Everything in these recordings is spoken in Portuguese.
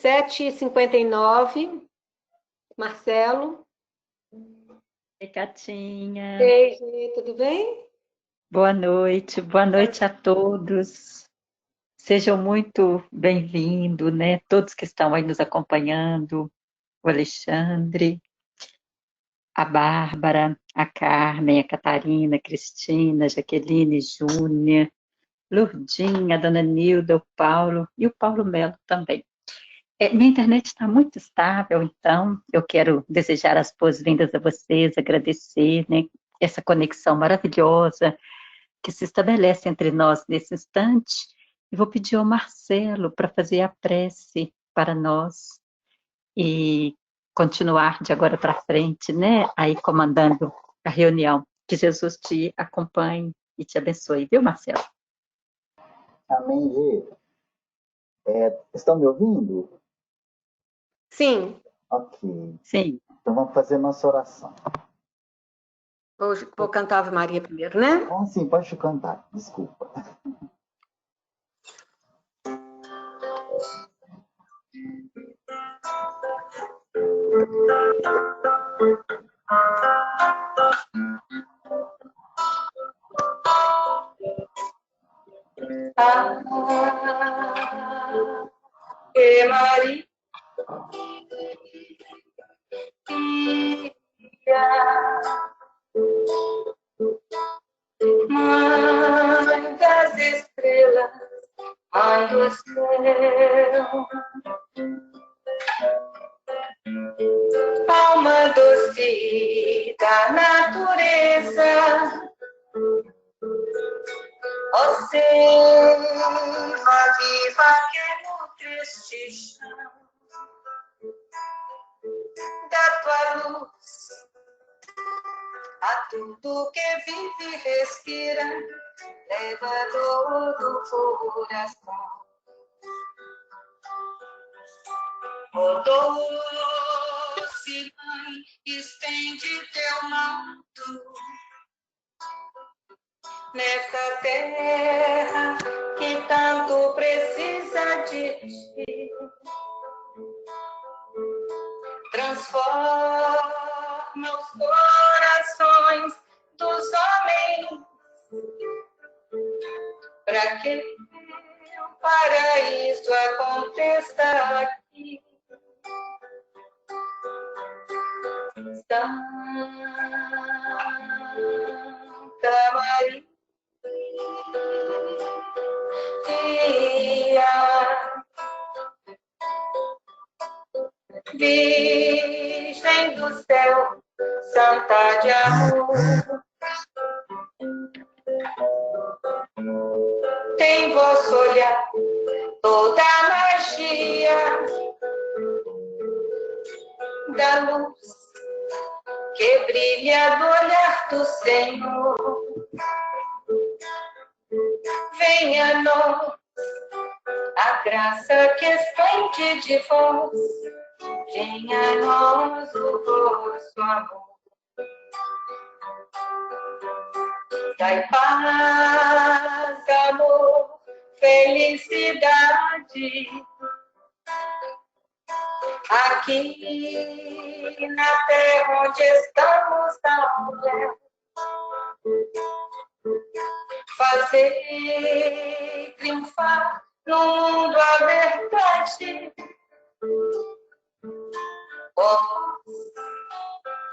7h59. Marcelo. Oi, Catinha. Ei, tudo bem? Boa noite a todos. Sejam muito bem-vindos, né? Todos que estão aí nos acompanhando, o Alexandre, a Bárbara, a Carmen, a Catarina, a Cristina, a Jaqueline, Júnia, Lurdinha, a Dona Nilda, o Paulo e o Paulo Melo também. Minha internet está muito estável, então eu quero desejar as boas-vindas a vocês, agradecer, né, essa conexão maravilhosa que se estabelece entre nós nesse instante. E vou pedir ao Marcelo para fazer a prece para nós e continuar de agora para frente, né, aí comandando a reunião. Que Jesus te acompanhe e te abençoe, viu, Marcelo? Amém, Gê. Estão me ouvindo? Sim. Ok. Sim. Então vamos fazer nossa oração. Vou cantar Ave Maria primeiro, né? Ah, sim, pode cantar. Desculpa. Ave Maria, Mãe das estrelas, Mãe do céu, alma doce da natureza, ó seiva viva que nutre este chão, da tua luz a tudo que vive e respira, leva dor do coração. Ó doce mãe, estende teu manto nessa terra que tanto precisa de ti. Transforma os corações dos homens para que o paraíso aconteça aqui. Santa Maria, Virgem do céu, Santa de amor, tem vosso olhar toda a magia da luz que brilha do olhar do Senhor. Venha a nós a graça que expande de vós, venha a nós o vosso amor. Dai paz, amor, felicidade, aqui na terra onde estamos na mulher. Fazer triunfar no mundo a verdade, ó,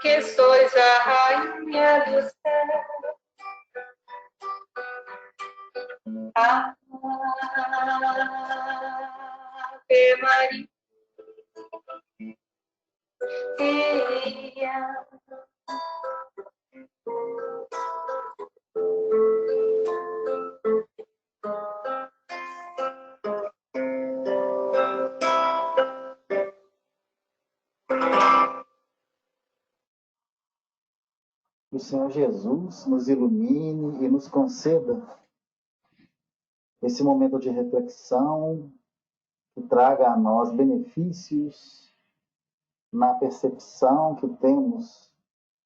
que sois a rainha do céu. Ave Maria, Que o Senhor Jesus nos ilumine e nos conceda esse momento de reflexão que traga a nós benefícios na percepção que temos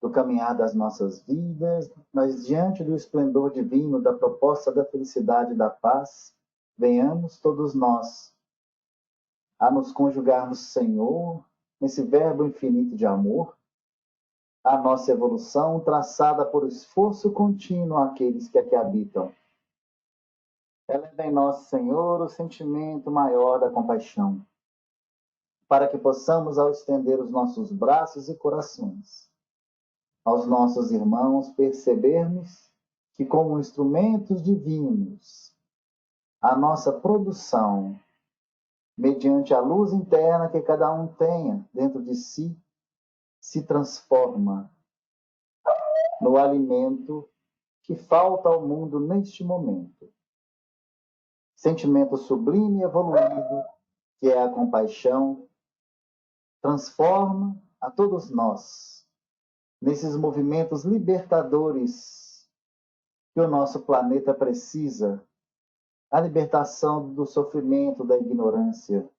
do caminhar das nossas vidas, mas diante do esplendor divino da proposta da felicidade e da paz, venhamos todos nós a nos conjugarmos, Senhor, nesse verbo infinito de amor, a nossa evolução traçada por esforço contínuo àqueles que aqui habitam. Eleva em nós, Senhor, o sentimento maior da compaixão, para que possamos, ao estender os nossos braços e corações aos nossos irmãos, percebermos que, como instrumentos divinos, a nossa produção, mediante a luz interna que cada um tenha dentro de si, se transforma no alimento que falta ao mundo neste momento. Sentimento sublime e evoluído, que é a compaixão, transforma a todos nós nesses movimentos libertadores que o nosso planeta precisa. A libertação do sofrimento, da ignorância,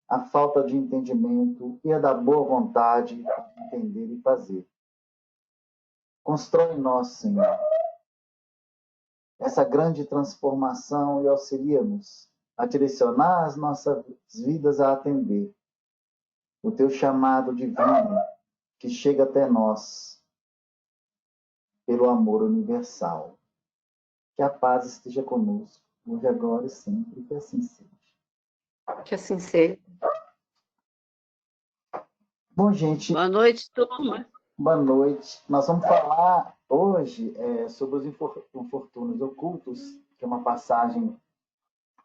a falta de entendimento e a da boa vontade de entender e fazer. Constrói em nós, Senhor, essa grande transformação e auxilia-nos a direcionar as nossas vidas a atender o teu chamado divino que chega até nós pelo amor universal. Que a paz esteja conosco, hoje, agora e sempre, que assim seja. Que assim seja. Bom, gente, Boa noite, turma. boa noite. Nós vamos falar hoje sobre os infortúnios ocultos, que é uma passagem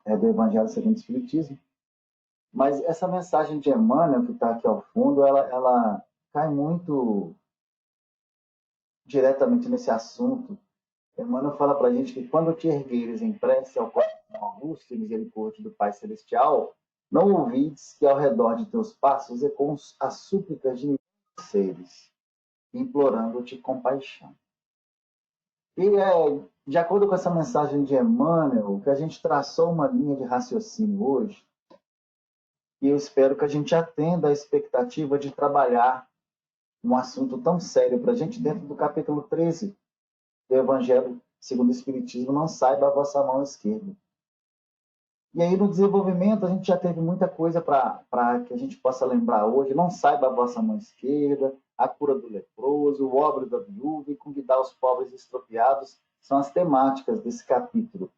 do Evangelho segundo o Espiritismo. Mas essa mensagem de Emmanuel, que está aqui ao fundo, ela cai muito diretamente nesse assunto. Emmanuel fala para a gente que quando te ergueres em prece ao coração augusto e misericórdia do Pai Celestial, não ouvides que ao redor de teus passos ecoam as súplicas de muitos seres, implorando-te compaixão. E de acordo com essa mensagem de Emmanuel, que a gente traçou uma linha de raciocínio hoje, e eu espero que a gente atenda à expectativa de trabalhar um assunto tão sério para a gente dentro do capítulo 13 do Evangelho segundo o Espiritismo, não saiba a vossa mão esquerda. E aí, no desenvolvimento, a gente já teve muita coisa para que a gente possa lembrar hoje. Não saiba a vossa mão esquerda, a cura do leproso, o óbolo da viúva e convidar os pobres estropiados, são as temáticas desse capítulo.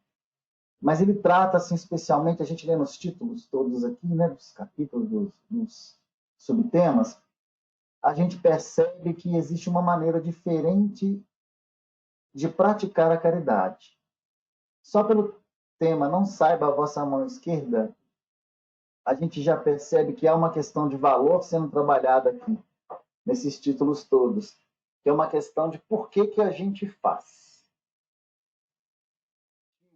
Mas ele trata, assim, especialmente, a gente lê nos títulos todos aqui, né, dos capítulos, dos subtemas, a gente percebe que existe uma maneira diferente de praticar a caridade. Só pelo tema não saiba a vossa mão esquerda, a gente já percebe que há uma questão de valor sendo trabalhada aqui, nesses títulos todos, que é uma questão de por que a gente faz.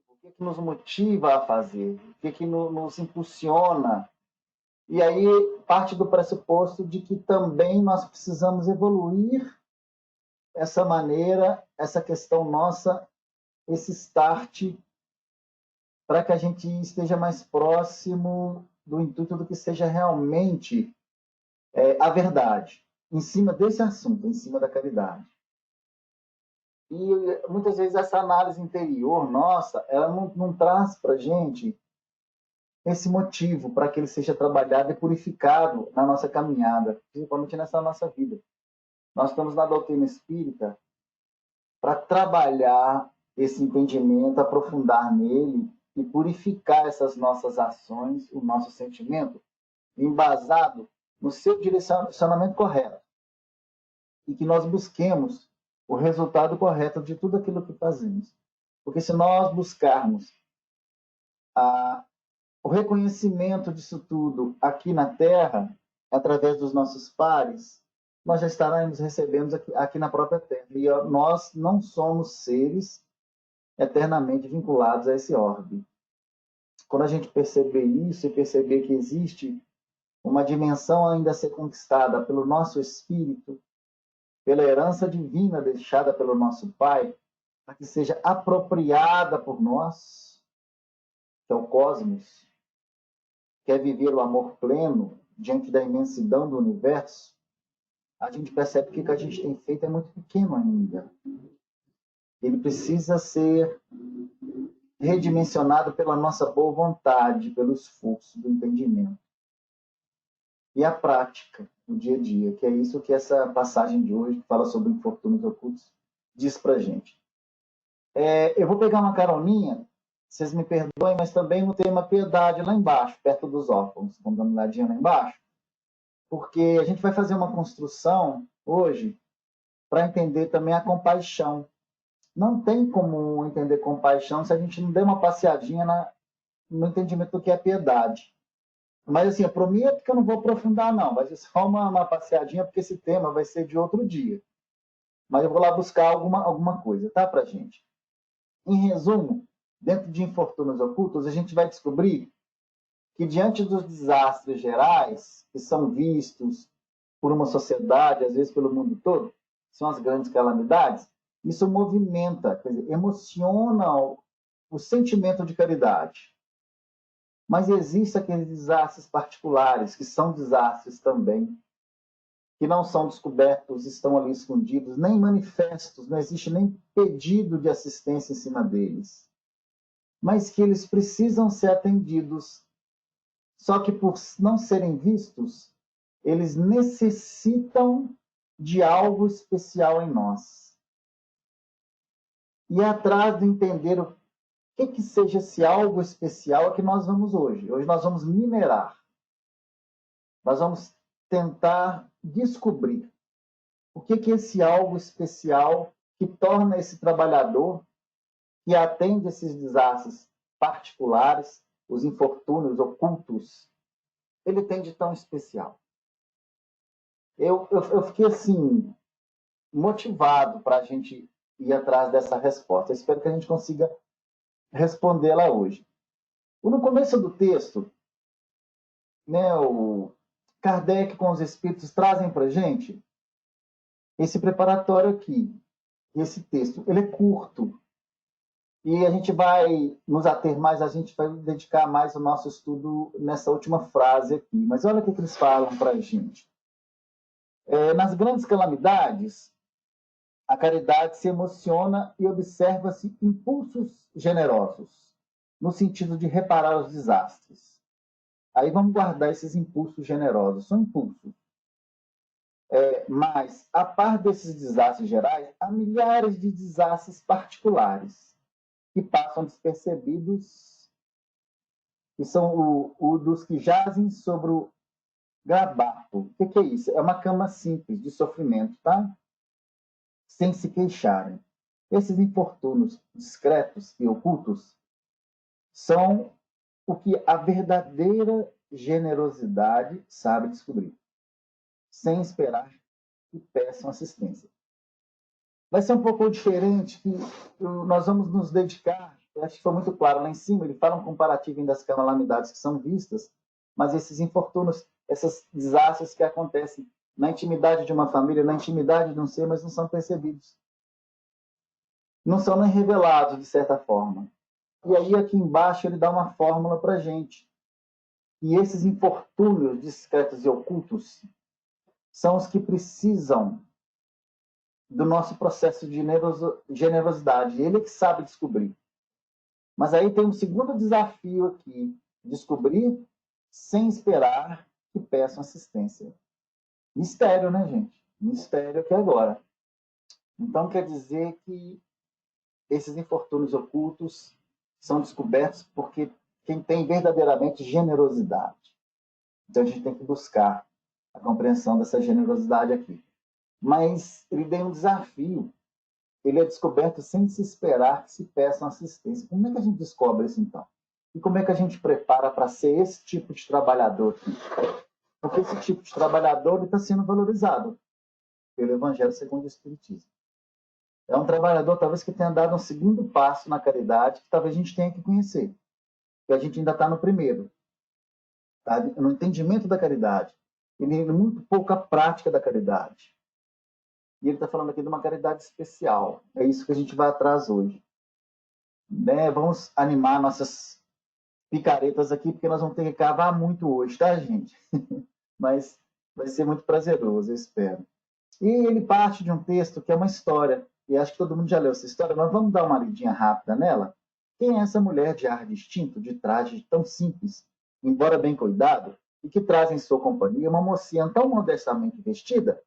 O que nos motiva a fazer? O que nos impulsiona? E aí parte do pressuposto de que também nós precisamos evoluir essa maneira, essa questão nossa, esse start, para que a gente esteja mais próximo do intuito do que seja realmente a verdade, em cima desse assunto, em cima da caridade. E muitas vezes essa análise interior nossa, ela não traz para a gente esse motivo para que ele seja trabalhado e purificado na nossa caminhada, principalmente nessa nossa vida. Nós estamos na doutrina espírita para trabalhar esse entendimento, aprofundar nele e purificar essas nossas ações, o nosso sentimento, embasado no seu direcionamento correto. E que nós busquemos o resultado correto de tudo aquilo que fazemos. Porque se nós buscarmos o reconhecimento disso tudo aqui na Terra, através dos nossos pares, nós já estaremos recebendo aqui na própria Terra. E nós não somos seres eternamente vinculados a esse orbe. Quando a gente perceber isso e perceber que existe uma dimensão ainda a ser conquistada pelo nosso espírito, pela herança divina deixada pelo nosso Pai, para que seja apropriada por nós, que é o cosmos, quer viver o amor pleno diante da imensidão do universo, a gente percebe que o que a gente tem feito é muito pequeno ainda. Ele precisa ser redimensionado pela nossa boa vontade, pelo esforço do entendimento. E a prática, no dia a dia, que é isso que essa passagem de hoje, que fala sobre infortúnios ocultos, diz pra gente. Eu vou pegar uma caroninha, vocês me perdoem, mas também no tema piedade lá embaixo, perto dos órfãos. Vamos dar uma olhadinha lá embaixo? Porque a gente vai fazer uma construção hoje para entender também a compaixão. Não tem como entender compaixão se a gente não der uma passeadinha no entendimento do que é piedade. Mas, assim, eu prometo que eu não vou aprofundar, não. Vai ser só uma passeadinha, porque esse tema vai ser de outro dia. Mas eu vou lá buscar alguma coisa, tá, pra gente? Em resumo, dentro de infortúnios ocultos, a gente vai descobrir que, diante dos desastres gerais, que são vistos por uma sociedade, às vezes pelo mundo todo, são as grandes calamidades, isso movimenta, quer dizer, emociona o sentimento de caridade. Mas existem aqueles desastres particulares, que são desastres também, que não são descobertos, estão ali escondidos, nem manifestos, não existe nem pedido de assistência em cima deles. Mas que eles precisam ser atendidos. Só que por não serem vistos, eles necessitam de algo especial em nós. E atrás de entender o que seja esse algo especial é que nós vamos hoje. Hoje nós vamos minerar. Nós vamos tentar descobrir o que é esse algo especial que torna esse trabalhador que atende esses desastres particulares, os infortúnios ocultos, ele tem de tão especial. Eu fiquei assim, motivado para a gente ir atrás dessa resposta. Eu espero que a gente consiga respondê-la hoje. No começo do texto, né, o Kardec com os espíritos trazem para a gente esse preparatório aqui, esse texto. Ele é curto e a gente vai nos ater mais, a gente vai dedicar mais o nosso estudo nessa última frase aqui. Mas olha o que eles falam para a gente. Nas grandes calamidades, a caridade se emociona e observa-se impulsos generosos, no sentido de reparar os desastres. Aí vamos guardar esses impulsos generosos, são impulsos. Mas, a par desses desastres gerais, há milhares de desastres particulares que passam despercebidos, que são o dos que jazem sobre o grabato. O que é isso? É uma cama simples de sofrimento, tá? Sem se queixarem. Esses infortúnios discretos e ocultos são o que a verdadeira generosidade sabe descobrir, sem esperar que peçam assistência. Vai ser um pouco diferente, que nós vamos nos dedicar, acho que foi muito claro lá em cima, ele fala um comparativo das calamidades que são vistas, mas esses infortúnios, esses desastres que acontecem na intimidade de uma família, na intimidade de um ser, mas não são percebidos. Não são nem revelados, de certa forma. E aí, aqui embaixo, ele dá uma fórmula para a gente. E esses infortúnios discretos e ocultos são os que precisam do nosso processo de generosidade. Ele é que sabe descobrir. Mas aí tem um segundo desafio aqui. Descobrir sem esperar que peçam assistência. Mistério, né, gente? Mistério aqui agora. Então, quer dizer que esses infortúnios ocultos são descobertos porque quem tem verdadeiramente generosidade. Então a gente tem que buscar a compreensão dessa generosidade aqui. Mas ele tem um desafio. Ele é descoberto sem se esperar que se peçam assistência. Como é que a gente descobre isso, então? E como é que a gente prepara para ser esse tipo de trabalhador aqui? Porque esse tipo de trabalhador está sendo valorizado pelo Evangelho segundo o Espiritismo. É um trabalhador, talvez, que tenha dado um segundo passo na caridade, que talvez a gente tenha que conhecer. Que a gente ainda está no primeiro. Tá? No entendimento da caridade. Ele tem muito pouca prática da caridade. E ele está falando aqui de uma caridade especial. É isso que a gente vai atrás hoje. Né? Vamos animar nossas picaretas aqui, porque nós vamos ter que cavar muito hoje, tá, gente? Mas vai ser muito prazeroso, eu espero. E ele parte de um texto que é uma história. E acho que todo mundo já leu essa história, mas vamos dar uma lidinha rápida nela, Quem é essa mulher de ar distinto, de traje tão simples, embora bem cuidado, e que traz em sua companhia uma mocinha tão modestamente vestida?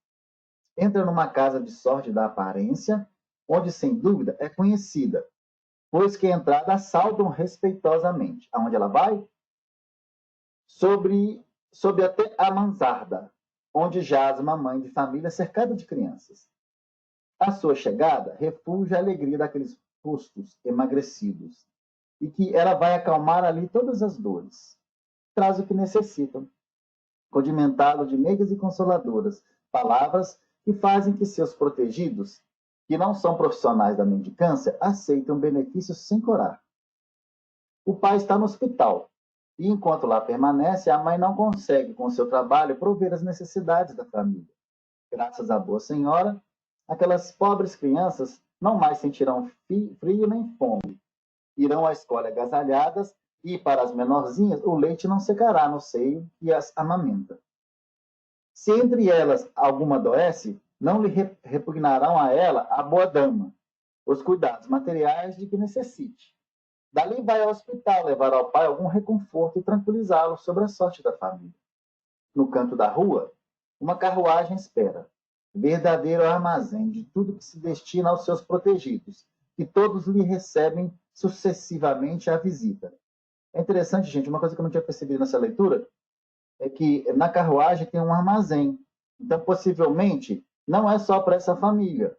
Entra numa casa de sorte da aparência, onde, sem dúvida, é conhecida, pois que a entrada saudam respeitosamente. Aonde ela vai? Sobre até a mansarda, onde jaz uma mãe de família cercada de crianças. A sua chegada refugia a alegria daqueles rostos emagrecidos, e que ela vai acalmar ali todas as dores. Traz o que necessitam, condimentado de meigas e consoladoras palavras que fazem que seus protegidos, que não são profissionais da mendicância, aceitem benefícios sem corar. O pai está no hospital, e enquanto lá permanece, a mãe não consegue, com seu trabalho, prover as necessidades da família. Graças à boa senhora, aquelas pobres crianças não mais sentirão frio nem fome. Irão à escola agasalhadas e, para as menorzinhas, o leite não secará no seio que as amamenta. Se entre elas alguma adoece, não lhe repugnarão a ela, a boa dama, os cuidados materiais de que necessite. Dali vai ao hospital levar ao pai algum reconforto e tranquilizá-lo sobre a sorte da família. No canto da rua, uma carruagem espera, verdadeiro armazém de tudo que se destina aos seus protegidos, que todos lhe recebem sucessivamente a visita. É interessante, gente, uma coisa que eu não tinha percebido nessa leitura é que na carruagem tem um armazém. Então, possivelmente, não é só para essa família,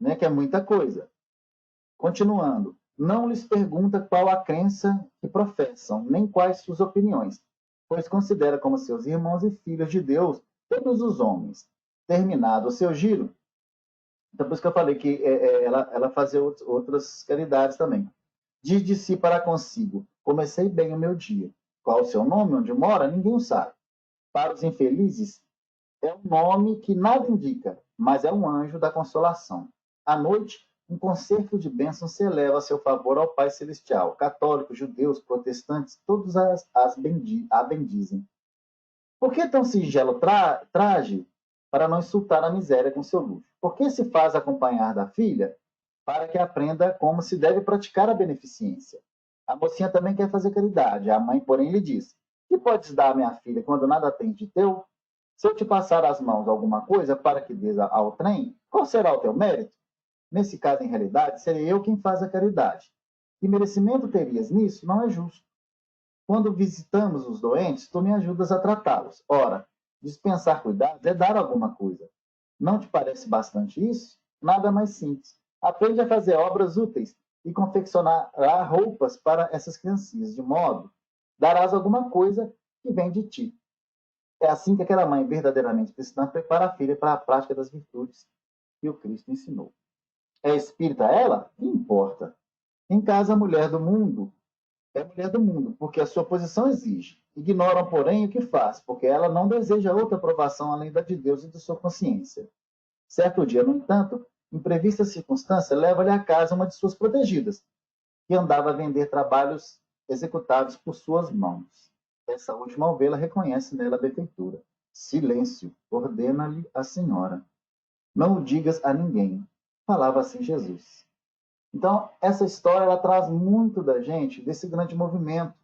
né, que é muita coisa. Continuando, não lhes pergunta qual a crença que professam, nem quais suas opiniões, pois considera como seus irmãos e filhos de Deus todos os homens. Terminado o seu giro, então por isso que eu falei que ela fazia outras caridades também. Diz de si para consigo: comecei bem o meu dia. Qual o seu nome, onde mora, ninguém o sabe. Para os infelizes, é um nome que nada indica, mas é um anjo da consolação. À noite, um concerto de bênçãos se eleva a seu favor ao Pai Celestial. Católicos, judeus, protestantes, todos a bendizem. Por que tão singelo traje? Para não insultar a miséria com seu luxo. Por que se faz acompanhar da filha? Para que aprenda como se deve praticar a beneficência. A mocinha também quer fazer caridade. A mãe, porém, lhe diz: que podes dar à minha filha quando nada tem de teu? Se eu te passar às mãos alguma coisa para que dês ao trem, qual será o teu mérito? Nesse caso, em realidade, serei eu quem faz a caridade. Que merecimento terias nisso? Não é justo. Quando visitamos os doentes, tu me ajudas a tratá-los. Ora, dispensar cuidados é dar alguma coisa. Não te parece bastante isso? Nada mais simples. Aprende a fazer obras úteis e confeccionará roupas para essas criancinhas, de modo darás alguma coisa que vem de ti. É assim que aquela mãe verdadeiramente cristã prepara a filha para a prática das virtudes que o Cristo ensinou. É espírita ela? Que importa? Em casa, a mulher do mundo é mulher do mundo, porque a sua posição exige. Ignoram, porém, o que faz, porque ela não deseja outra aprovação além da de Deus e de sua consciência. Certo dia, no entanto, imprevista circunstância leva-lhe à casa uma de suas protegidas, que andava a vender trabalhos executados por suas mãos. Essa última ovelha reconhece nela a benfeitura. Silêncio, ordena-lhe a senhora. Não o digas a ninguém. Falava assim Jesus. Então, essa história ela traz muito da gente desse grande movimento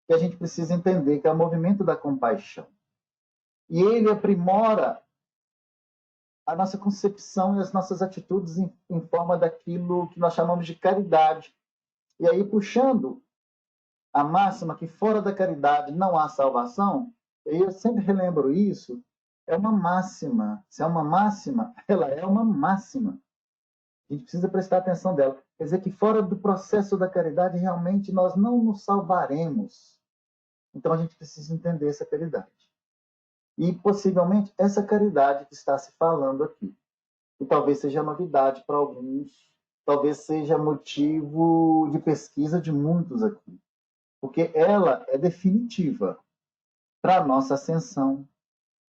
que a gente precisa entender, que é o movimento da compaixão. E ele aprimora a nossa concepção e as nossas atitudes em forma daquilo que nós chamamos de caridade. E aí, puxando a máxima que fora da caridade não há salvação, e eu sempre relembro isso, é uma máxima. Se é uma máxima, ela é uma máxima. A gente precisa prestar atenção dela. Quer dizer que fora do processo da caridade, realmente nós não nos salvaremos. Então a gente precisa entender essa caridade. E possivelmente essa caridade que está se falando aqui. E talvez seja novidade para alguns, talvez seja motivo de pesquisa de muitos aqui. Porque ela é definitiva para a nossa ascensão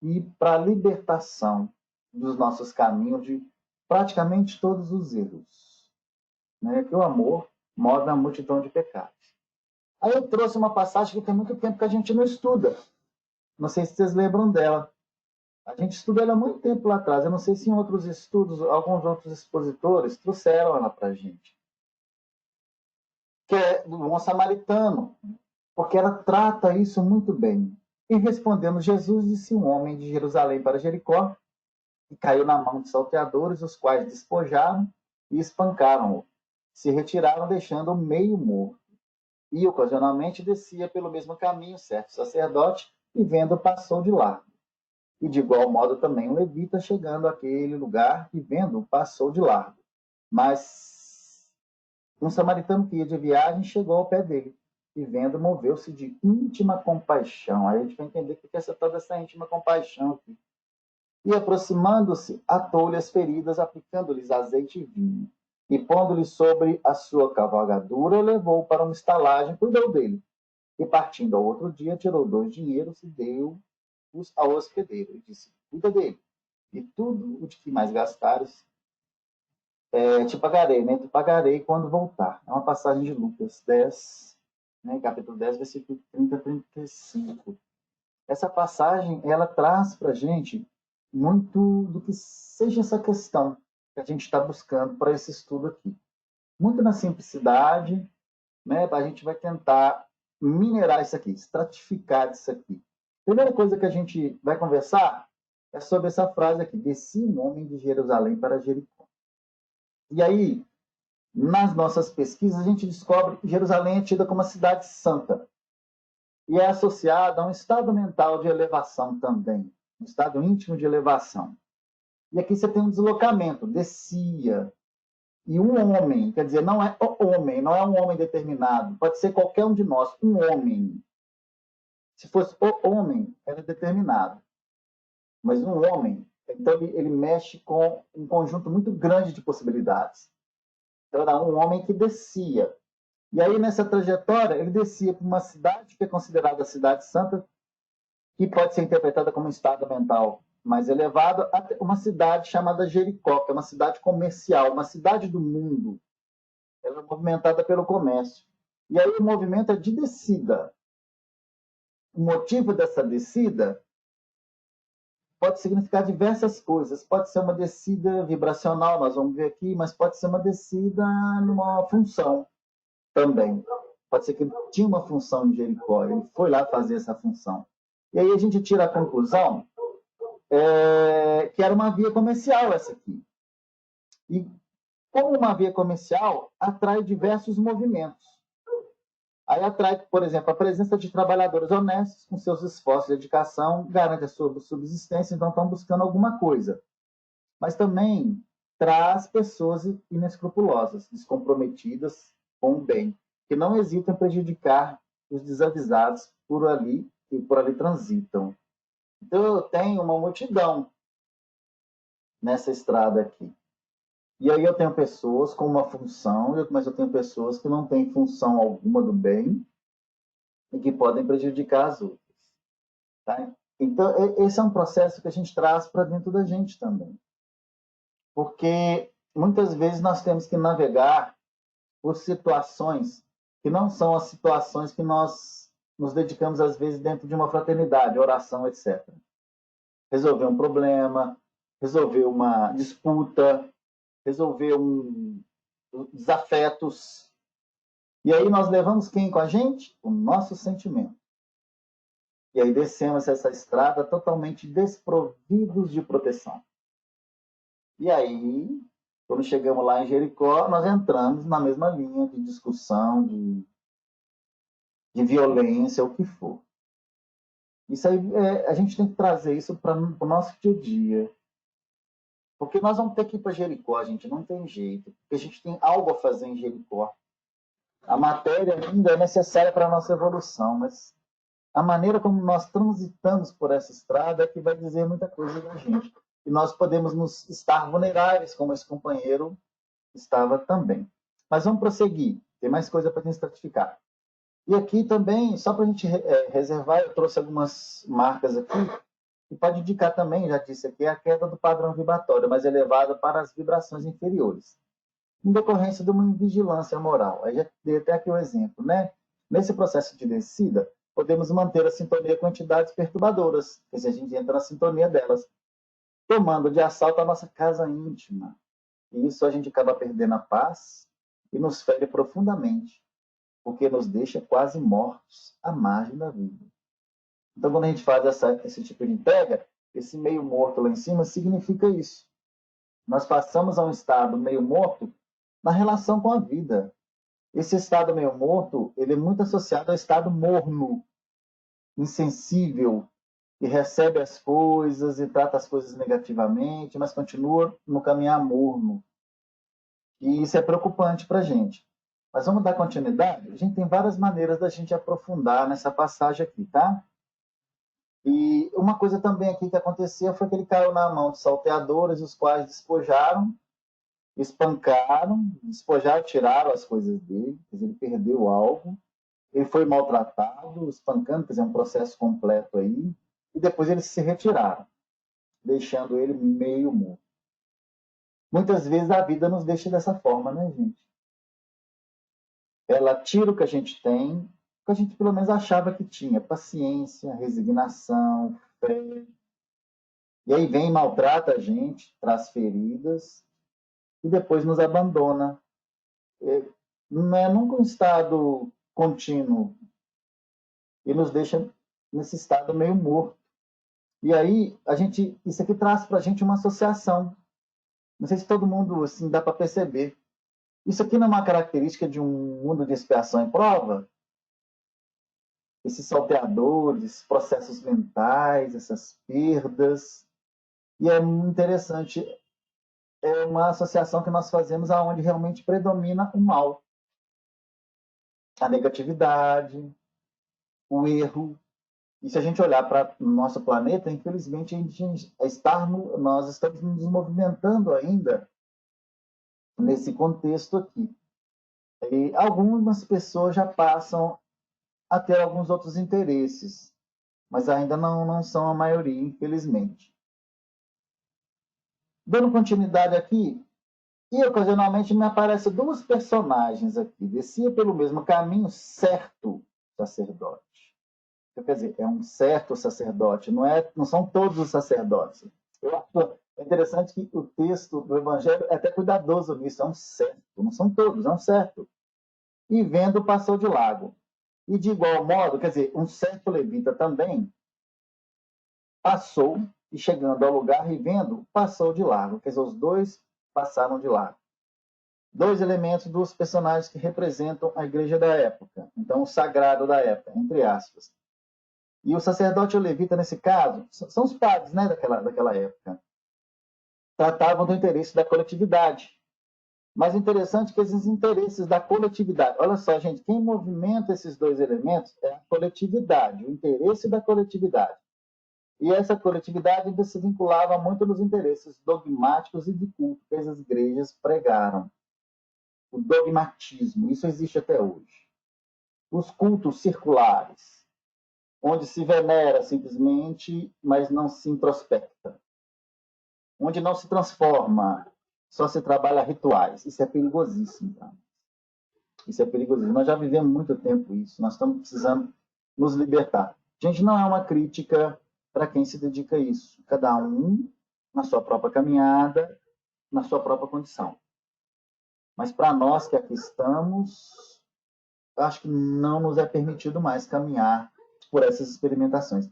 e para a libertação dos nossos caminhos de praticamente todos os erros. Né? Que o amor move a multidão de pecados. Aí eu trouxe uma passagem que tem muito tempo que a gente não estuda. Não sei se vocês lembram dela. A gente estudou ela há muito tempo lá atrás. Eu não sei se em outros estudos, alguns outros expositores trouxeram ela para a gente. que é do bom samaritano, porque ela trata isso muito bem. E respondendo Jesus, disse um homem de Jerusalém para Jericó, e caiu na mão de salteadores, os quais despojaram e espancaram-o. Se retiraram, deixando-o meio morto. E ocasionalmente descia pelo mesmo caminho certo sacerdote, e vendo, passou de largo. E de igual modo também um levita, chegando àquele lugar, e vendo, passou de largo. Mas um samaritano que ia de viagem chegou ao pé dele, e vendo, moveu-se de íntima compaixão. Aí a gente vai entender o que é toda essa íntima compaixão aqui. E aproximando-se, atou-lhe as feridas, aplicando-lhes azeite e vinho. E pondo-lhe sobre a sua cavalgadura, levou-o para uma estalagem, cuidou dele. E partindo ao outro dia, tirou 2 dinheiros e deu-os ao hospedeiro. E disse, cuida dele. E tudo o de que mais gastares, te pagarei, né? Te pagarei quando voltar. É uma passagem de Lucas 10, né? Capítulo 10, versículo 30 a 35. Essa passagem, ela traz para a gente muito do que seja essa questão que a gente está buscando para esse estudo aqui. Muito na simplicidade, né? A gente vai tentar minerar isso aqui, estratificar isso aqui. Primeira coisa que a gente vai conversar é sobre essa frase aqui: desci um homem de Jerusalém para Jericó. E aí, nas nossas pesquisas, a gente descobre que Jerusalém é tida como uma cidade santa e é associada a um estado mental de elevação também, um estado íntimo de elevação. E aqui você tem um deslocamento, descia. E um homem, quer dizer, não é o homem, não é um homem determinado, pode ser qualquer um de nós, um homem. Se fosse o homem, era determinado. Mas um homem, então ele mexe com um conjunto muito grande de possibilidades. Então era um homem que descia. E aí, nessa trajetória, ele descia para uma cidade que é considerada a cidade santa, que pode ser interpretada como um estado mental mais elevado, até uma cidade chamada Jericó, que é uma cidade comercial, uma cidade do mundo. Ela é movimentada pelo comércio. E aí o movimento é de descida. O motivo dessa descida pode significar diversas coisas. Pode ser uma descida vibracional, nós vamos ver aqui, mas pode ser uma descida numa função também. Pode ser que ele tinha uma função em Jericó, ele foi lá fazer essa função. E aí a gente tira a conclusão que era uma via comercial essa aqui. E como uma via comercial, atrai diversos movimentos. Aí atrai, por exemplo, a presença de trabalhadores honestos com seus esforços e dedicação, garante a sua subsistência, então estão buscando alguma coisa. Mas também traz pessoas inescrupulosas, descomprometidas com o bem, que não hesitam em prejudicar os desavisados por ali e por ali transitam. Então eu tenho uma multidão nessa estrada aqui. E aí eu tenho pessoas com uma função, mas eu tenho pessoas que não têm função alguma do bem e que podem prejudicar as outras. Tá? Então, esse é um processo que a gente traz para dentro da gente também. Porque muitas vezes nós temos que navegar por situações que não são as situações que nós nos dedicamos, às vezes, dentro de uma fraternidade, oração, etc. Resolver um problema, resolver uma disputa, resolver desafetos. E aí nós levamos quem com a gente? O nosso sentimento. E aí descemos essa estrada totalmente desprovidos de proteção. E aí, quando chegamos lá em Jericó, nós entramos na mesma linha de discussão, de violência, o que for. Isso aí, a gente tem que trazer isso para o nosso dia a dia. Porque nós vamos ter que ir para Jericó, gente, não tem jeito. Porque a gente tem algo a fazer em Jericó. A matéria ainda é necessária para a nossa evolução, mas a maneira como nós transitamos por essa estrada é que vai dizer muita coisa da gente. E nós podemos nos estar vulneráveis, como esse companheiro estava também. Mas vamos prosseguir, tem mais coisa para a gente estratificar. E aqui também, só para a gente reservar, eu trouxe algumas marcas aqui, que pode indicar também, já disse aqui, a queda do padrão vibratório, mais elevado para as vibrações inferiores, em decorrência de uma invigilância moral. Aí já dei até aqui o exemplo, né? Nesse processo de descida, podemos manter a sintonia com entidades perturbadoras, quer dizer, a gente entra na sintonia delas, tomando de assalto a nossa casa íntima. E isso a gente acaba perdendo a paz e nos fere profundamente. porque nos deixa quase mortos à margem da vida. Então, quando a gente faz esse tipo de entrega, esse meio morto lá em cima significa isso. Nós passamos a um estado meio morto na relação com a vida. Esse estado meio morto, ele é muito associado ao estado morno, insensível, que recebe as coisas e trata as coisas negativamente, mas continua no caminhar morno. E isso é preocupante para a gente. Mas vamos dar continuidade? A gente tem várias maneiras da gente aprofundar nessa passagem aqui, tá? E uma coisa também aqui que aconteceu foi que ele caiu na mão de salteadores, os quais despojaram, espancaram, despojaram, tiraram as coisas dele, quer dizer, ele perdeu algo, ele foi maltratado, espancando, quer dizer, um processo completo aí, e depois eles se retiraram, deixando ele meio morto. Muitas vezes a vida nos deixa dessa forma, né, gente? Ela tira o que a gente tem, o que a gente pelo menos achava que tinha, paciência, resignação, fé. E aí vem, maltrata a gente, traz feridas, e depois nos abandona. Não é nunca um estado contínuo, e nos deixa nesse estado meio morto. E aí, isso aqui traz para a gente uma associação. Não sei se todo mundo assim, dá para perceber. Isso aqui não é uma característica de um mundo de expiação e prova? Esses salteadores, esses processos mentais, essas perdas. E é interessante, é uma associação que nós fazemos aonde realmente predomina o mal. A negatividade, o erro. E se a gente olhar para o nosso planeta, infelizmente, nós estamos nos movimentando ainda nesse contexto aqui. E algumas pessoas já passam a ter alguns outros interesses, mas ainda não são a maioria, infelizmente. Dando continuidade aqui, e ocasionalmente me aparecem duas personagens aqui. Descia pelo mesmo caminho, certo sacerdote. Quer dizer, é um certo sacerdote, não são todos os sacerdotes. Eu acho interessante que o texto do Evangelho é até cuidadoso nisso, é um certo, não são todos, é um certo. E vendo, passou de largo. E de igual modo, quer dizer, um certo levita também passou, e chegando ao lugar e vendo, passou de largo. Quer dizer, os dois passaram de largo. Dois elementos dos personagens que representam a igreja da época. Então, o sagrado da época, entre aspas. E o sacerdote e o levita, nesse caso, são os padres, né, daquela época. Tratavam do interesse da coletividade. Mas interessante que esses interesses da coletividade... Olha só, gente, quem movimenta esses dois elementos é a coletividade, o interesse da coletividade. E essa coletividade ainda se vinculava muito nos interesses dogmáticos e de culto que as igrejas pregaram. O dogmatismo, isso existe até hoje. Os cultos circulares, onde se venera simplesmente, mas não se introspecta. Onde não se transforma, só se trabalha rituais. Isso é perigosíssimo. Tá? Isso é perigosíssimo. Nós já vivemos muito tempo isso. Nós estamos precisando nos libertar. Gente, não é uma crítica para quem se dedica a isso. Cada um na sua própria caminhada, na sua própria condição. Mas para nós que aqui estamos, acho que não nos é permitido mais caminhar por essas experimentações.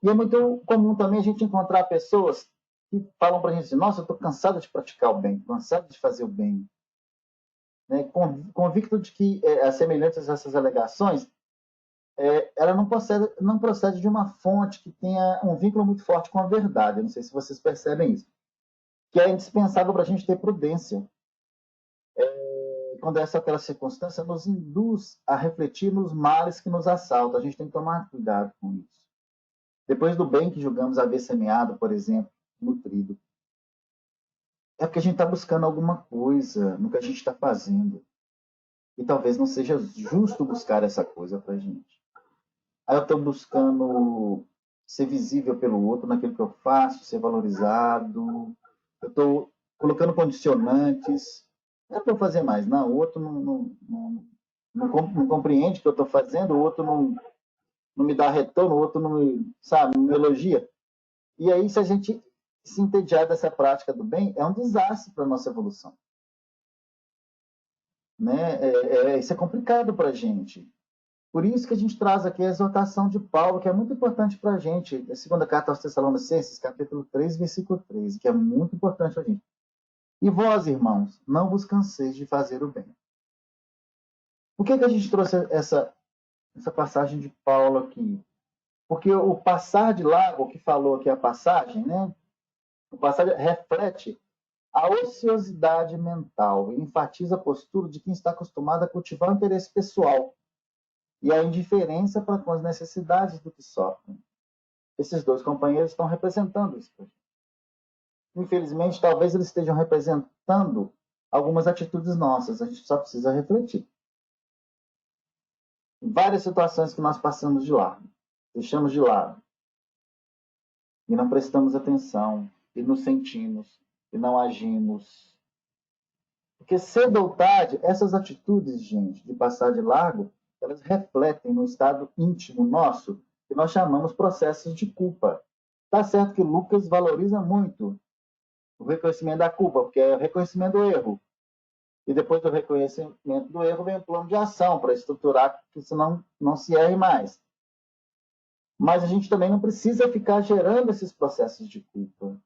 E é muito comum também a gente encontrar pessoas que falam para a gente assim, nossa, eu estou cansado de praticar o bem, cansado de fazer o bem. Né? Convicto de que, semelhantes a essas alegações, ela não procede de uma fonte que tenha um vínculo muito forte com a verdade. Eu não sei se vocês percebem isso. Que é indispensável para a gente ter prudência. Quando aquela circunstância nos induz a refletir nos males que nos assaltam. A gente tem que tomar cuidado com isso. Depois do bem que julgamos haver semeado, por exemplo, nutrido, é porque a gente está buscando alguma coisa no que a gente está fazendo. E talvez não seja justo buscar essa coisa para a gente. Aí eu estou buscando ser visível pelo outro naquilo que eu faço, ser valorizado. Eu estou colocando condicionantes. Não é para eu fazer mais. Não, o outro não compreende o que eu estou fazendo, o outro não me dá retorno, o outro não me elogia. E aí, se a gente se entediar dessa prática do bem, é um desastre para a nossa evolução. né? Isso é complicado para a gente. Por isso que a gente traz aqui a exortação de Paulo, que é muito importante para a gente. A segunda carta aos Tessalonicenses, capítulo 3, versículo 13, que é muito importante para a gente. E vós, irmãos, não vos canseis de fazer o bem. Por que a gente trouxe essa passagem de Paulo aqui? Porque o passar de largo, que falou aqui a passagem, né? O passagem reflete a ociosidade mental e enfatiza a postura de quem está acostumado a cultivar o interesse pessoal e a indiferença para com as necessidades do que sofrem. Esses dois companheiros estão representando isso. Infelizmente, talvez eles estejam representando algumas atitudes nossas, a gente só precisa refletir. Várias situações que nós passamos de lado, deixamos de lado, e não prestamos atenção, e nos sentimos, e não agimos. Porque cedo ou tarde, essas atitudes, gente, de passar de largo, elas refletem no estado íntimo nosso, que nós chamamos processos de culpa. Tá certo que Lucas valoriza muito o reconhecimento da culpa, porque é o reconhecimento do erro. E depois do reconhecimento do erro vem um plano de ação para estruturar que isso não se erre mais. Mas a gente também não precisa ficar gerando esses processos de culpa.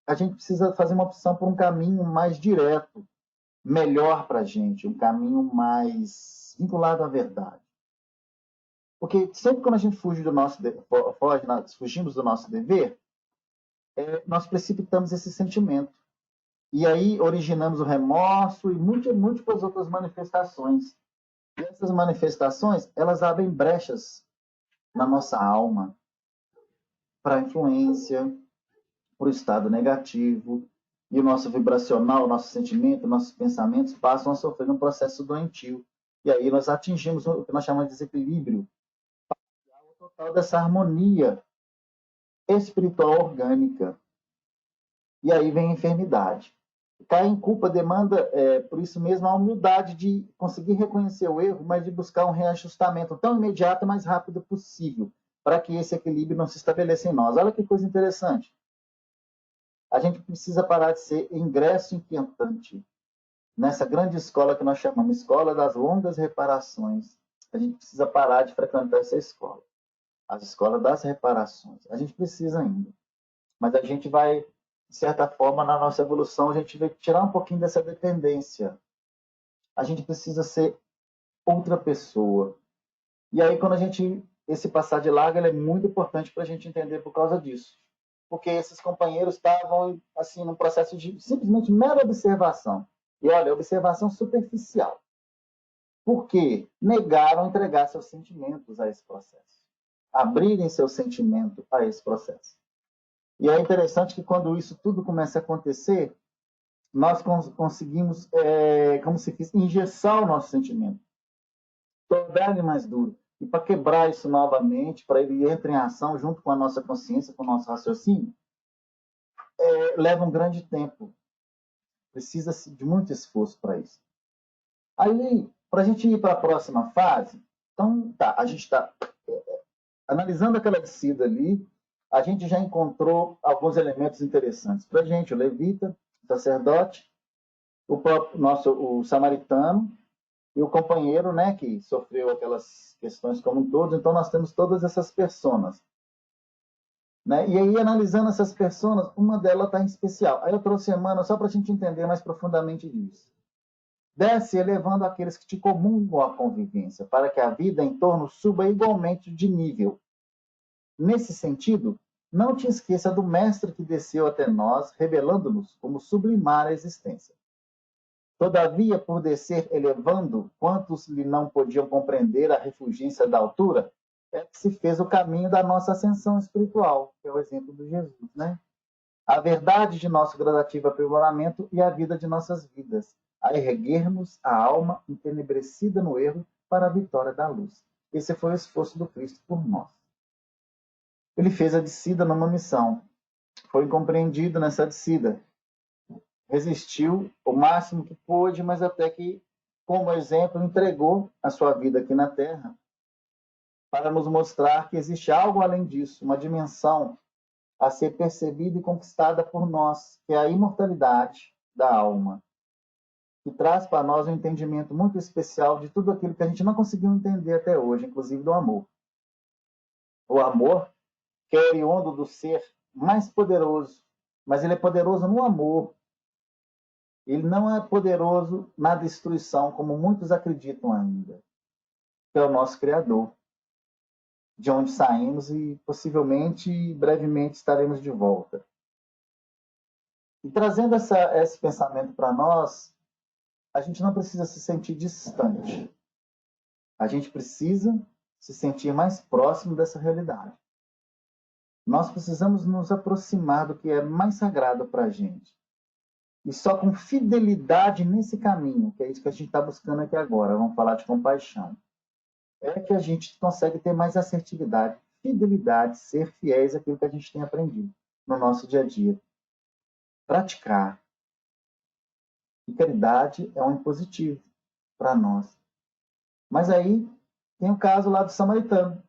A gente precisa fazer uma opção por um caminho mais direto, melhor para a gente, um caminho mais vinculado à verdade. Porque sempre quando a gente fugimos do nosso dever, nós precipitamos esse sentimento. E aí originamos o remorso e múltiplas outras manifestações. E essas manifestações, elas abrem brechas na nossa alma para a influência, para o estado negativo, e o nosso vibracional, o nosso sentimento, nossos pensamentos passam a sofrer um processo doentio. E aí nós atingimos o que nós chamamos de desequilíbrio, o total dessa harmonia espiritual orgânica. E aí vem a enfermidade. Cair em culpa demanda, por isso mesmo, a humildade de conseguir reconhecer o erro, mas de buscar um reajustamento tão imediato e mais rápido possível, para que esse equilíbrio não se estabeleça em nós. Olha que coisa interessante. A gente precisa parar de ser ingresso inquietante nessa grande escola que nós chamamos Escola das Longas Reparações. A gente precisa parar de frequentar essa escola, a Escola das Reparações. A gente precisa ainda. Mas a gente vai, de certa forma, na nossa evolução, a gente vai tirar um pouquinho dessa dependência. A gente precisa ser outra pessoa. E aí, quando esse passar de largo, ele é muito importante para a gente entender por causa disso. Porque esses companheiros estavam, assim, num processo de simplesmente mera observação. E olha, observação superficial. Por quê? Negaram entregar seus sentimentos a esse processo. Abrirem seu sentimento a esse processo. E é interessante que quando isso tudo começa a acontecer, nós conseguimos, como se diz, engessar o nosso sentimento. Tornar ele mais duro. E para quebrar isso novamente, para ele entrar em ação junto com a nossa consciência, com o nosso raciocínio, leva um grande tempo. Precisa-se de muito esforço para isso. Aí, para a gente ir para a próxima fase, então, tá, a gente está analisando aquela descida ali, a gente já encontrou alguns elementos interessantes para a gente, o levita, o sacerdote, o samaritano e o companheiro, né, que sofreu aquelas questões como todos. Então, nós temos todas essas personas. Né? E aí, analisando essas personas, uma delas está em especial. Aí eu trouxe Emmanuel só para a gente entender mais profundamente disso. Desce elevando aqueles que te comungam a convivência, para que a vida em torno suba igualmente de nível. Nesse sentido, não te esqueça do Mestre que desceu até nós, revelando-nos como sublimar a existência. Todavia, por descer elevando, quantos lhe não podiam compreender a refulgência da altura, é que se fez o caminho da nossa ascensão espiritual, que é o exemplo de Jesus, né? A verdade de nosso gradativo aprimoramento e a vida de nossas vidas, a erguermos a alma entenebrecida no erro para a vitória da luz. Esse foi o esforço do Cristo por nós. Ele fez a descida numa missão. Foi compreendido nessa descida. Resistiu o máximo que pôde, mas até que, como exemplo, entregou a sua vida aqui na Terra para nos mostrar que existe algo além disso, uma dimensão a ser percebida e conquistada por nós, que é a imortalidade da alma. que traz para nós um entendimento muito especial de tudo aquilo que a gente não conseguiu entender até hoje, inclusive do amor. O amor, que é oriundo do ser mais poderoso, mas ele é poderoso no amor. Ele não é poderoso na destruição, como muitos acreditam ainda, que é o nosso Criador, de onde saímos e possivelmente, brevemente, estaremos de volta. E trazendo esse pensamento para nós, a gente não precisa se sentir distante. A gente precisa se sentir mais próximo dessa realidade. Nós precisamos nos aproximar do que é mais sagrado para a gente. E só com fidelidade nesse caminho, que é isso que a gente está buscando aqui agora, vamos falar de compaixão, é que a gente consegue ter mais assertividade, fidelidade, ser fiéis àquilo que a gente tem aprendido no nosso dia a dia. Praticar. E caridade é um impositivo para nós. Mas aí tem o caso lá do samaritano,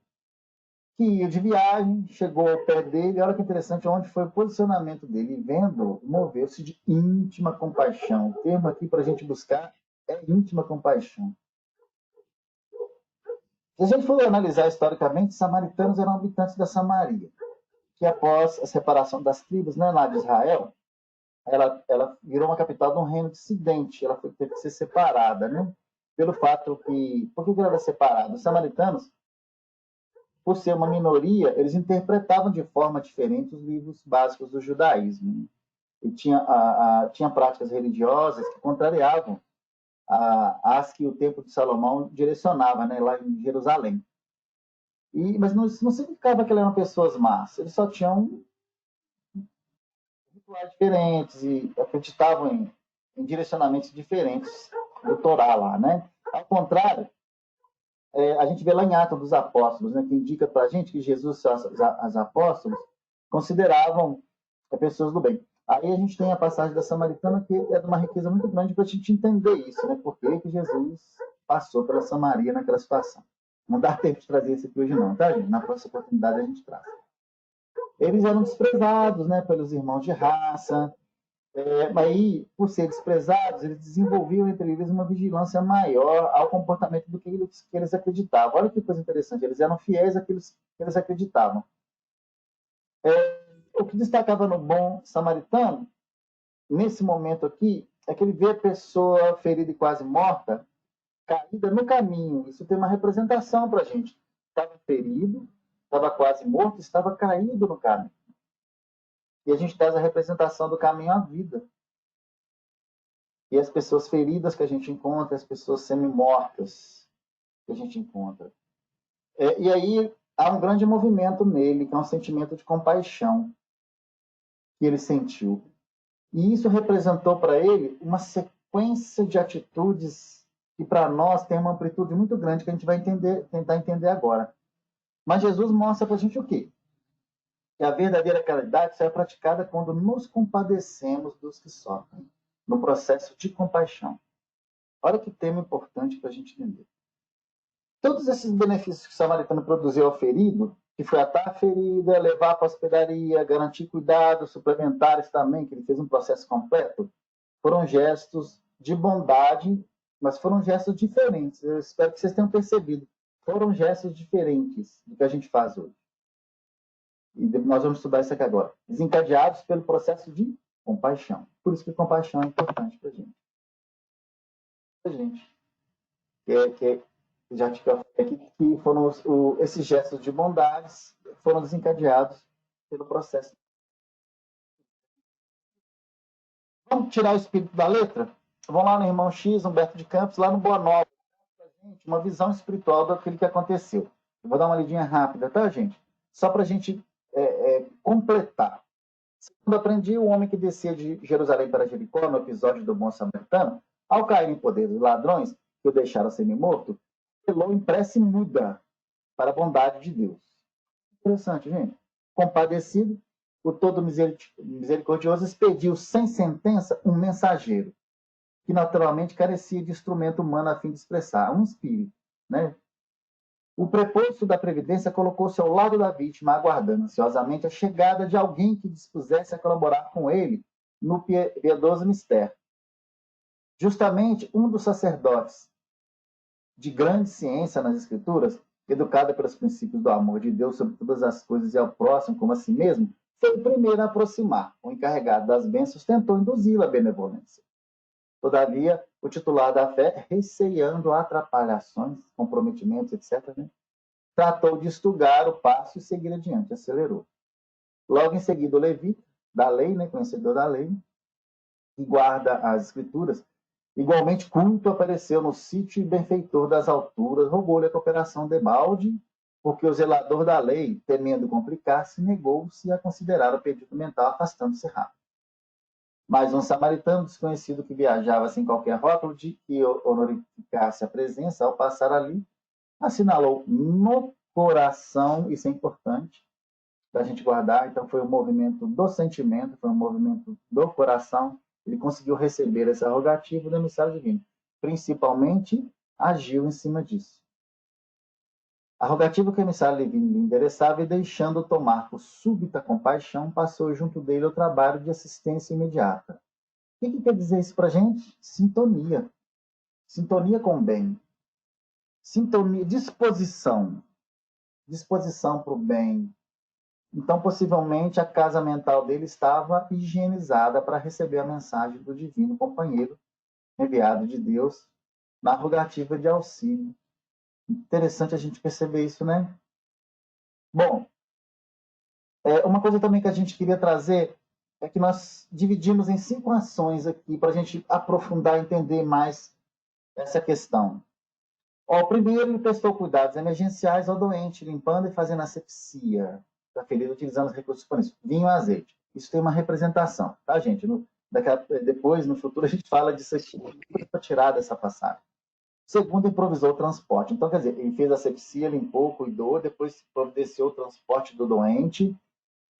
que ia de viagem, chegou ao pé dele, olha que interessante onde foi o posicionamento dele, e vendo, moveu-se de íntima compaixão. O termo aqui para a gente buscar é íntima compaixão. Se a gente for analisar historicamente, samaritanos eram habitantes da Samaria, que após a separação das tribos, né, lá de Israel, ela virou uma capital de um reino dissidente, ela teve que ser separada, né? Pelo fato que... Por que ela era separada? Os samaritanos, por ser uma minoria, eles interpretavam de forma diferente os livros básicos do judaísmo. E tinha práticas religiosas que contrariavam as que o Templo de Salomão direcionava, né, lá em Jerusalém. Mas não significava que eles eram pessoas más, eles só tinham rituais diferentes e acreditavam em direcionamentos diferentes do Torá lá, né? Ao contrário, a gente vê lá em Atos dos Apóstolos, né, que indica para a gente que Jesus e os apóstolos consideravam pessoas do bem. Aí a gente tem a passagem da Samaritana, que é de uma riqueza muito grande para a gente entender isso, né? Por que Jesus passou pela Samaria naquela situação. Não dá tempo de trazer isso aqui hoje não, tá, gente? Na próxima oportunidade a gente traz. Eles eram desprezados, né, pelos irmãos de raça, aí, por ser desprezados, eles desenvolviam entre eles uma vigilância maior ao comportamento do que eles acreditavam. Olha que coisa interessante, eles eram fiéis àquilo que eles acreditavam. O que destacava no bom samaritano, nesse momento aqui, é que ele vê a pessoa ferida e quase morta, caída no caminho. Isso tem uma representação para a gente. Estava ferido, estava quase morto, estava caído no caminho. E a gente traz a representação do caminho à vida. E as pessoas feridas que a gente encontra, as pessoas semi-mortas que a gente encontra. E aí há um grande movimento nele, que é um sentimento de compaixão que ele sentiu. E isso representou para ele uma sequência de atitudes que para nós tem uma amplitude muito grande que a gente vai tentar entender agora. Mas Jesus mostra para a gente o quê? Que a verdadeira caridade só é praticada quando nos compadecemos dos que sofrem, no processo de compaixão. Olha que tema importante para a gente entender. Todos esses benefícios que o samaritano produziu ao ferido, que foi atar a ferida, levar para a hospedaria, garantir cuidados suplementares também, que ele fez um processo completo, foram gestos de bondade, mas foram gestos diferentes. Eu espero que vocês tenham percebido. Foram gestos diferentes do que a gente faz hoje. E nós vamos estudar isso aqui agora. Desencadeados pelo processo de compaixão. Por isso que compaixão é importante para a gente. Já tive aqui que foram esses gestos de bondades foram desencadeados pelo processo. Vamos tirar o espírito da letra? Vamos lá no Irmão X, Humberto de Campos, lá no Boa Nova. Gente, uma visão espiritual daquilo que aconteceu. Eu vou dar uma lidinha rápida, tá, gente? Só para a gente completar. Quando aprendi, o homem que descia de Jerusalém para Jericó, no episódio do Bom Samaritano, ao cair em poder dos ladrões, que o deixaram semi-morto, apelou em prece muda para a bondade de Deus. Interessante, gente. Compadecido, o todo misericordioso expediu sem sentença um mensageiro, que naturalmente carecia de instrumento humano a fim de expressar, um espírito, né? O preposto da previdência colocou-se ao lado da vítima, aguardando ansiosamente a chegada de alguém que dispusesse a colaborar com ele no piedoso mistério. Justamente um dos sacerdotes de grande ciência nas Escrituras, educado pelos princípios do amor de Deus sobre todas as coisas e ao próximo como a si mesmo, foi o primeiro a aproximar. O encarregado das bênçãos tentou induzi-lo à benevolência. Todavia, o titular da fé, receando atrapalhações, comprometimentos, etc., né, tratou de estugar o passo e seguir adiante, acelerou. Logo em seguida, o levita, da lei, né, conhecedor da lei, que guarda as escrituras, igualmente culto, apareceu no sítio e benfeitor das alturas, rogou-lhe a cooperação de balde, porque o zelador da lei, temendo complicar-se, negou-se a considerar o pedido mental, afastando-se rápido. Mas um samaritano desconhecido que viajava sem qualquer rótulo de que honorificasse a presença, ao passar ali, assinalou no coração, isso é importante, da gente guardar, então foi um movimento do sentimento, foi um movimento do coração, ele conseguiu receber essa rogativa do emissário divino. Principalmente, agiu em cima disso. A rogativa que o emissário divino lhe endereçava e, deixando tomar por súbita compaixão, passou junto dele o trabalho de assistência imediata. O que quer dizer isso para a gente? Sintonia. Sintonia com o bem. Sintonia, disposição. Disposição para o bem. Então, possivelmente, a casa mental dele estava higienizada para receber a mensagem do divino companheiro enviado de Deus na rogativa de auxílio. Interessante a gente perceber isso, né? Bom, uma coisa também que a gente queria trazer é que nós dividimos em 5 ações aqui para a gente aprofundar e entender mais essa questão. Primeiro, ele prestou cuidados emergenciais ao doente, limpando e fazendo asepsia da ferida, utilizando os recursos disponíveis, vinho e azeite. Isso tem uma representação, tá, gente? Depois, no futuro, a gente fala disso aqui, para tirar dessa passagem. Segundo, improvisou o transporte. Então, quer dizer, ele fez a asepsia, limpou, cuidou, depois providenciou o transporte do doente.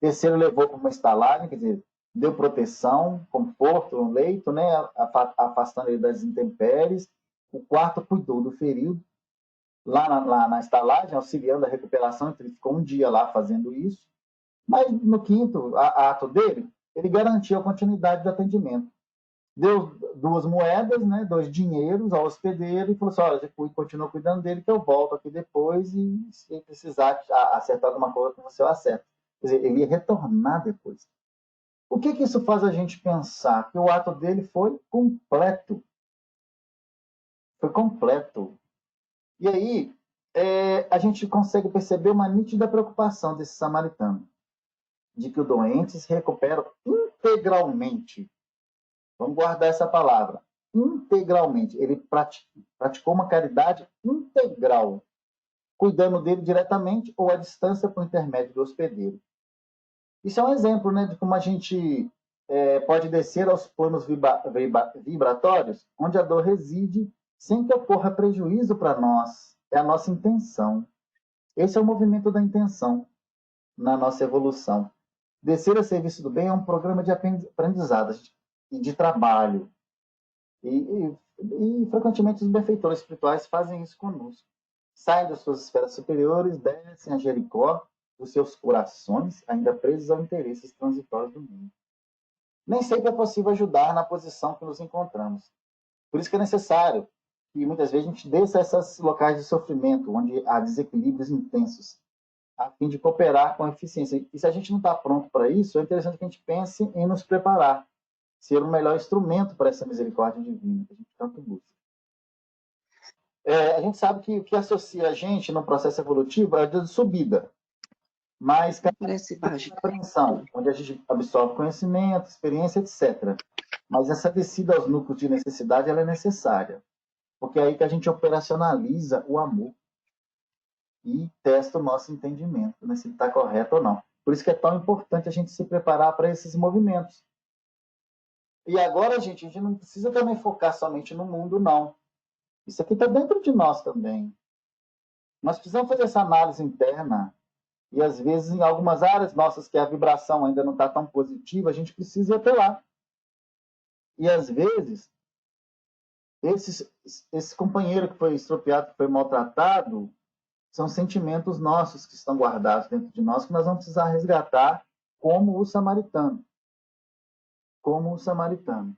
Terceiro, levou para uma estalagem, quer dizer, deu proteção, conforto no leito, né, afastando ele das intempéries. O quarto, cuidou do ferido, lá na estalagem, auxiliando a recuperação, então ele ficou um dia lá fazendo isso. Mas no quinto ato dele, ele garantiu a continuidade do atendimento. Deu 2 moedas, né, 2 dinheiros ao hospedeiro e falou assim, olha, continua cuidando dele que eu volto aqui depois e se precisar acertar alguma coisa com você, eu acerto. Quer dizer, ele ia retornar depois. O que isso faz a gente pensar? Que o ato dele foi completo. Foi completo. E aí, a gente consegue perceber uma nítida preocupação desse samaritano, de que o doente se recupera integralmente. Vamos guardar essa palavra. Integralmente. Ele praticou uma caridade integral, cuidando dele diretamente ou à distância por intermédio do hospedeiro. Isso é um exemplo, né, de como a gente pode descer aos planos vibratórios, onde a dor reside, sem que ocorra prejuízo para nós. É a nossa intenção. Esse é o movimento da intenção na nossa evolução. Descer a serviço do bem é um programa de aprendizado e de trabalho. E frequentemente os benfeitores espirituais fazem isso conosco. Saem das suas esferas superiores, descem a Jericó, dos seus corações, ainda presos aos interesses transitórios do mundo. Nem sempre é possível ajudar na posição que nos encontramos. Por isso que é necessário que muitas vezes a gente desça a esses locais de sofrimento, onde há desequilíbrios intensos, a fim de cooperar com eficiência. E se a gente não está pronto para isso, é interessante que a gente pense em nos preparar, ser o melhor instrumento para essa misericórdia divina que a gente tanto busca. A gente sabe que o que associa a gente no processo evolutivo é a de subida, mas apreensão, onde a gente absorve conhecimento, experiência, etc. Mas essa descida aos núcleos de necessidade ela é necessária, porque é aí que a gente operacionaliza o amor e testa o nosso entendimento, né, se ele está correto ou não. Por isso que é tão importante a gente se preparar para esses movimentos. E agora, gente, a gente não precisa também focar somente no mundo, não. Isso aqui está dentro de nós também. Nós precisamos fazer essa análise interna. E, às vezes, em algumas áreas nossas que a vibração ainda não está tão positiva, a gente precisa ir até lá. E, às vezes, esse companheiro que foi estropiado, que foi maltratado, são sentimentos nossos que estão guardados dentro de nós, que nós vamos precisar resgatar como o samaritano. Como o samaritano.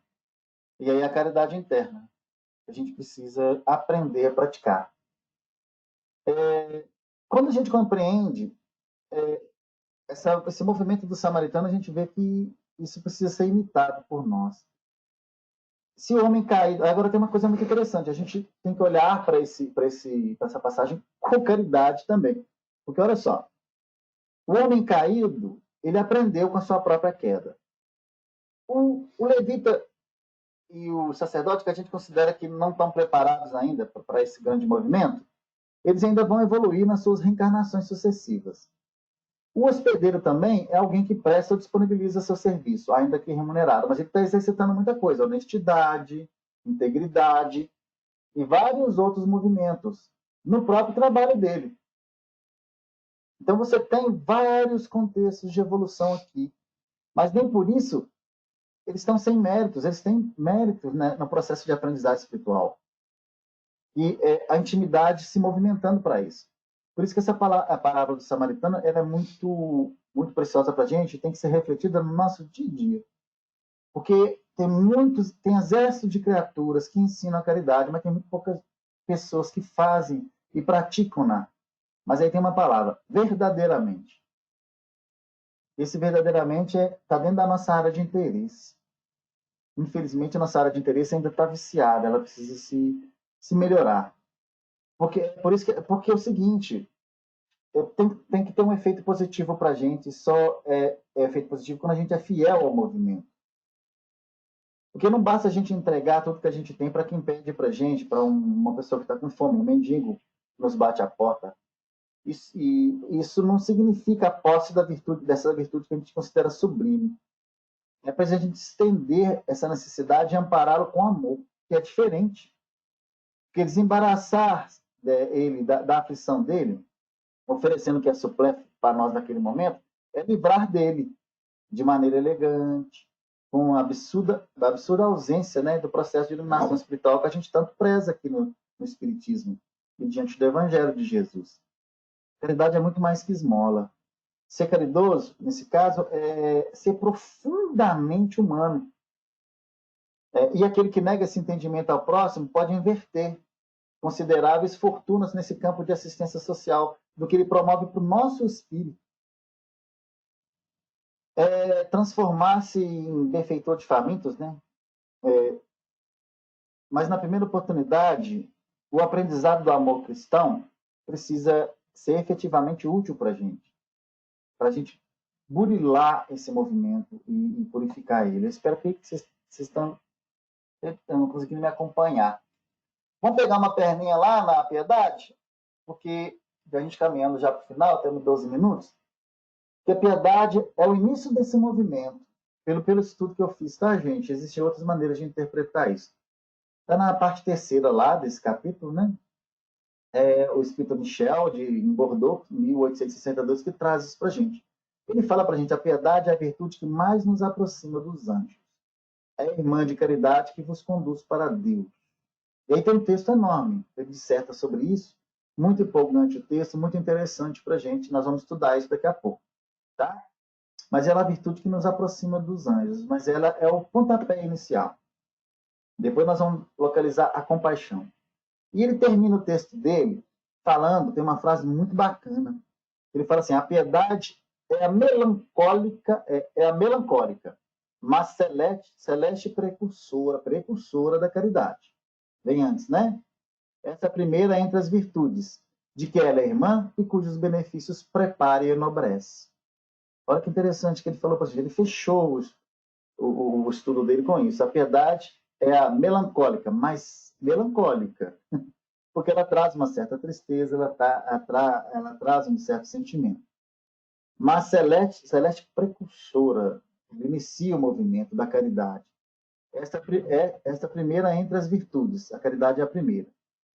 E aí a caridade interna, que a gente precisa aprender a praticar. Quando a gente compreende esse movimento do samaritano, a gente vê que isso precisa ser imitado por nós. Se o homem caído... Agora tem uma coisa muito interessante, a gente tem que olhar para essa passagem com caridade também. Porque olha só, o homem caído, ele aprendeu com a sua própria queda. O levita e o sacerdote, que a gente considera que não estão preparados ainda para esse grande movimento, eles ainda vão evoluir nas suas reencarnações sucessivas. O hospedeiro também é alguém que presta ou disponibiliza seu serviço, ainda que remunerado, mas ele está exercitando muita coisa, honestidade, integridade e vários outros movimentos no próprio trabalho dele. Então você tem vários contextos de evolução aqui, mas nem por isso eles estão sem méritos, eles têm méritos, né, no processo de aprendizagem espiritual. E a intimidade se movimentando para isso. Por isso que a palavra do samaritano ela é muito, muito preciosa para a gente, tem que ser refletida no nosso dia a dia. Porque tem exército de criaturas que ensinam a caridade, mas tem muito poucas pessoas que fazem e praticam-na. Mas aí tem uma palavra, verdadeiramente. Esse verdadeiramente está dentro da nossa área de interesse. Infelizmente, a nossa área de interesse ainda está viciada, ela precisa se melhorar. Porque é o seguinte, tem que ter um efeito positivo para a gente, só é efeito positivo quando a gente é fiel ao movimento. Porque não basta a gente entregar tudo que a gente tem para quem pede para a gente, para uma pessoa que está com fome, um mendigo nos bate a porta. Isso não significa a posse dessa virtude que a gente considera sublime. É para a gente estender essa necessidade e ampará-lo com amor, que é diferente. Porque desembaraçar ele da aflição dele, oferecendo o que é suplécio para nós naquele momento, é livrar dele de maneira elegante, com a absurda ausência, né, do processo de iluminação espiritual que a gente tanto preza aqui no Espiritismo e diante do Evangelho de Jesus. Caridade é muito mais que esmola. Ser caridoso, nesse caso, é ser profundamente humano. E aquele que nega esse entendimento ao próximo pode inverter consideráveis fortunas nesse campo de assistência social, do que ele promove para o nosso espírito. Transformar-se em benfeitor de famintos, né? Mas na primeira oportunidade, o aprendizado do amor cristão precisa ser efetivamente útil para a gente burilar esse movimento e purificar ele. Eu espero que vocês estão conseguindo me acompanhar. Vamos pegar uma perninha lá na Piedade, porque a gente caminhando já para o final, temos 12 minutos, que a Piedade é o início desse movimento. Pelo estudo que eu fiz, tá, gente? Existem outras maneiras de interpretar isso. Está na parte terceira lá desse capítulo, né? O Espírito Michel, em Bordeaux, 1862, que traz isso para a gente. Ele fala para a gente, a piedade é a virtude que mais nos aproxima dos anjos. É a irmã de caridade que vos conduz para Deus. E aí tem um texto enorme, ele disserta sobre isso, muito empolgante o texto, muito interessante para a gente, nós vamos estudar isso daqui a pouco. Tá? Mas ela é a virtude que nos aproxima dos anjos, mas ela é o pontapé inicial. Depois nós vamos localizar a compaixão. E ele termina o texto dele falando, tem uma frase muito bacana. Ele fala assim, a piedade é a melancólica, mas celeste precursora da caridade. Vem antes, né? Essa é a primeira entre as virtudes, de que ela é irmã e cujos benefícios prepara e enobrece. Olha que interessante que ele falou para a gente. Ele fechou o estudo dele com isso. A piedade é a melancólica, mas melancólica, porque ela traz uma certa tristeza, ela traz um certo sentimento. Mas celeste precursora, inicia o movimento da caridade. Esta primeira entre as virtudes, a caridade é a primeira,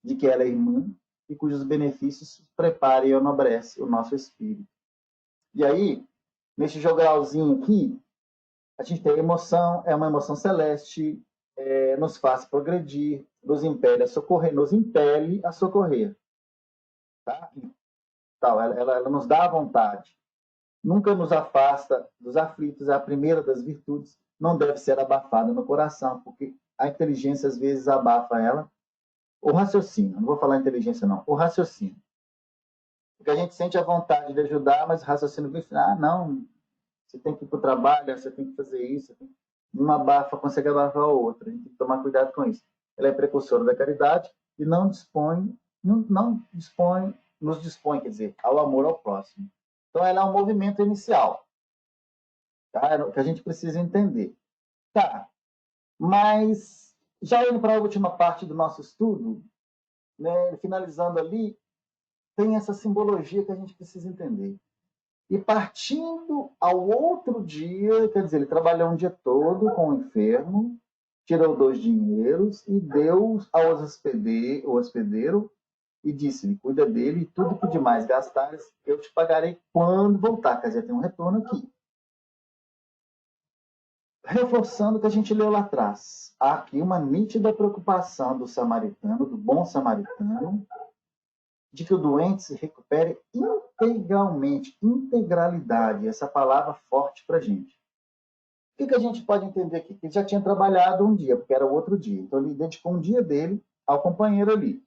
de que ela é irmã e cujos benefícios prepara e enobrece o nosso espírito. E aí, nesse jogralzinho aqui, a gente tem a emoção, é uma emoção celeste, nos faz progredir, nos impele a socorrer. Tá? Então, ela nos dá a vontade. Nunca nos afasta dos aflitos, é a primeira das virtudes, não deve ser abafada no coração, porque a inteligência às vezes abafa ela. O raciocínio, não vou falar inteligência não, o raciocínio. Porque a gente sente a vontade de ajudar, mas o raciocínio diz, não, você tem que ir para o trabalho, você tem que fazer isso. Uma abafa consegue abafar a outra. A gente tem que tomar cuidado com isso. Ela é precursora da caridade e nos dispõe, quer dizer, ao amor ao próximo. Então, ela é um movimento inicial, tá? É o que a gente precisa entender. Tá, mas já indo para a última parte do nosso estudo, né, finalizando ali, tem essa simbologia que a gente precisa entender. E partindo ao outro dia, quer dizer, ele trabalhou um dia todo com o enfermo, tirou 2 dinheiros e deu ao hospedeiro e disse-lhe, cuida dele e tudo que demais gastares eu te pagarei quando voltar. Quer dizer, tem um retorno aqui. Reforçando o que a gente leu lá atrás. Há aqui uma nítida preocupação do samaritano, do bom samaritano, de que o doente se recupere integralmente, integralidade, essa palavra forte para a gente. O que a gente pode entender aqui? Que ele já tinha trabalhado um dia, porque era o outro dia. Então ele dedicou um dia dele ao companheiro ali.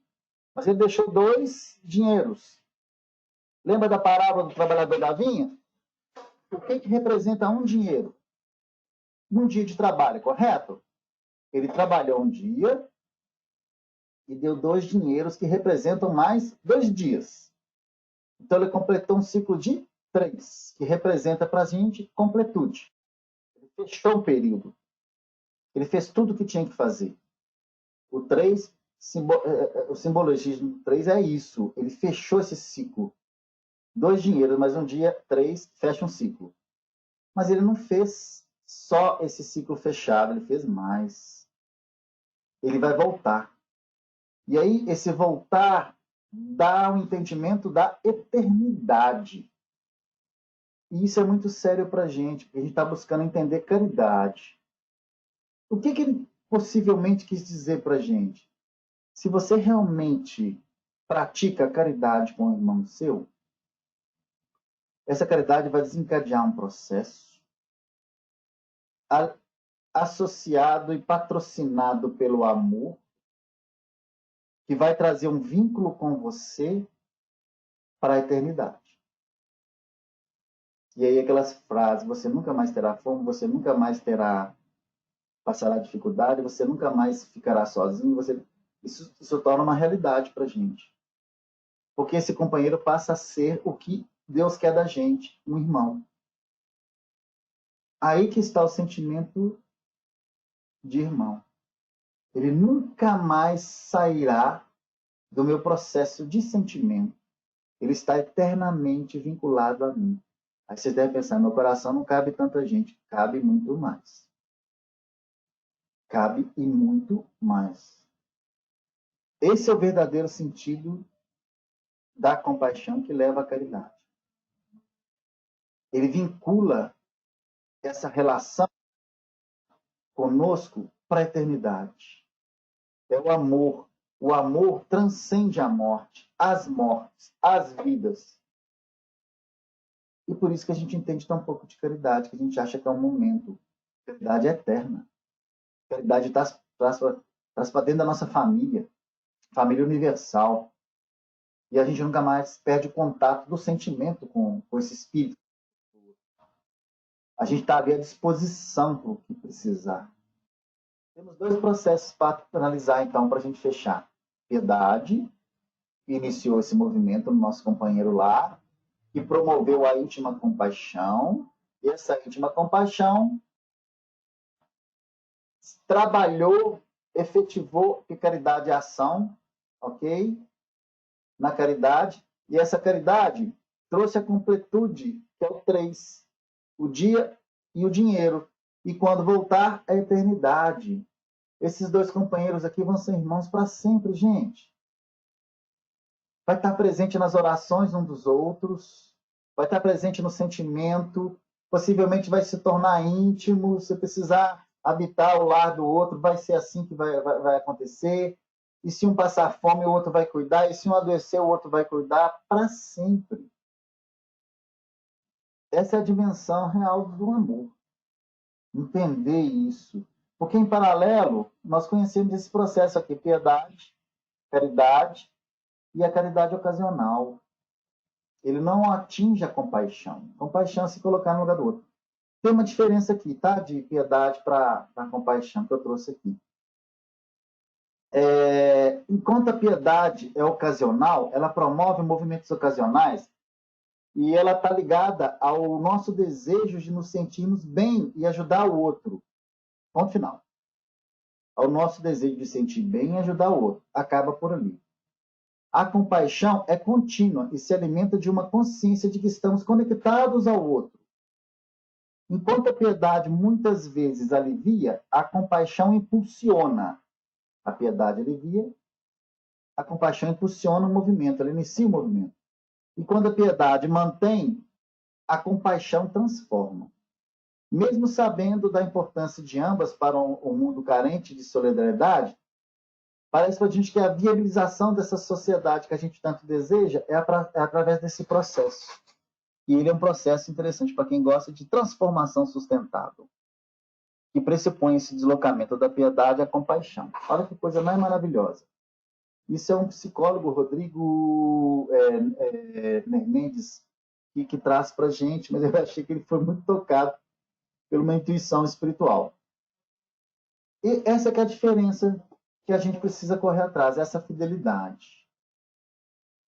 Mas ele deixou 2 dinheiros. Lembra da parábola do trabalhador da vinha? O que representa um dinheiro? Um dia de trabalho, correto? Ele trabalhou um dia e deu 2 dinheiros que representam mais 2 dias. Então ele completou um ciclo de 3, que representa para a gente completude. Ele fechou o período. Ele fez tudo o que tinha que fazer. O 3, o simbologismo do 3 é isso. Ele fechou esse ciclo. 2 dinheiros, mais um dia, 3, fecha um ciclo. Mas ele não fez só esse ciclo fechado, ele fez mais. Ele vai voltar. E aí, esse voltar dá o entendimento da eternidade. E isso é muito sério para a gente, porque a gente está buscando entender caridade. O que ele possivelmente quis dizer para a gente? Se você realmente pratica a caridade com o irmão seu, essa caridade vai desencadear um processo associado e patrocinado pelo amor, que vai trazer um vínculo com você para a eternidade. E aí aquelas frases, você nunca mais terá fome, você nunca mais passará dificuldade, você nunca mais ficará sozinho, isso torna uma realidade para a gente. Porque esse companheiro passa a ser o que Deus quer da gente, um irmão. Aí que está o sentimento de irmão. Ele nunca mais sairá do meu processo de sentimento. Ele está eternamente vinculado a mim. Aí vocês devem pensar, meu coração não cabe tanta gente. Cabe muito mais. Cabe e muito mais. Esse é o verdadeiro sentido da compaixão que leva à caridade. Ele vincula essa relação conosco para a eternidade. É o amor. O amor transcende a morte, as mortes, as vidas. E por isso que a gente entende tão pouco de caridade, que a gente acha que é um momento. Caridade é eterna. Caridade traz para dentro da nossa família, família universal. E a gente nunca mais perde o contato do sentimento com esse espírito. A gente está ali à disposição para o que precisar. Temos 2 processos para analisar, então, para a gente fechar. Piedade, que iniciou esse movimento no nosso companheiro lá, que promoveu a íntima compaixão. E essa íntima compaixão trabalhou, efetivou que caridade é ação, ok? Na caridade. E essa caridade trouxe a completude, que é o 3. O dia e o dinheiro. E quando voltar, a eternidade. Esses 2 companheiros aqui vão ser irmãos para sempre, gente. Vai estar presente nas orações um dos outros, vai estar presente no sentimento, possivelmente vai se tornar íntimo, se precisar habitar o lar do outro, vai ser assim que vai acontecer. E se um passar fome, o outro vai cuidar, e se um adoecer, o outro vai cuidar para sempre. Essa é a dimensão real do amor. Entender isso. Porque, em paralelo, nós conhecemos esse processo aqui, piedade, caridade e a caridade ocasional. Ele não atinge a compaixão. Compaixão é se colocar no lugar do outro. Tem uma diferença aqui, tá? De piedade para compaixão que eu trouxe aqui. Enquanto a piedade é ocasional, ela promove movimentos ocasionais e ela está ligada ao nosso desejo de nos sentirmos bem e ajudar o outro. Ponto final. Ao nosso desejo de sentir bem e ajudar o outro. Acaba por ali. A compaixão é contínua e se alimenta de uma consciência de que estamos conectados ao outro. Enquanto a piedade muitas vezes alivia, a compaixão impulsiona. A piedade alivia, a compaixão impulsiona o movimento, ela inicia o movimento. E quando a piedade mantém, a compaixão transforma. Mesmo sabendo da importância de ambas para um mundo carente de solidariedade, parece para a gente que a viabilização dessa sociedade que a gente tanto deseja é através desse processo. E ele é um processo interessante para quem gosta de transformação sustentável, que pressupõe esse deslocamento da piedade à compaixão. Olha que coisa mais maravilhosa. Isso é um psicólogo, Rodrigo Mendes, que traz para a gente, mas eu achei que ele foi muito tocado por uma intuição espiritual. E essa que é a diferença que a gente precisa correr atrás, essa fidelidade.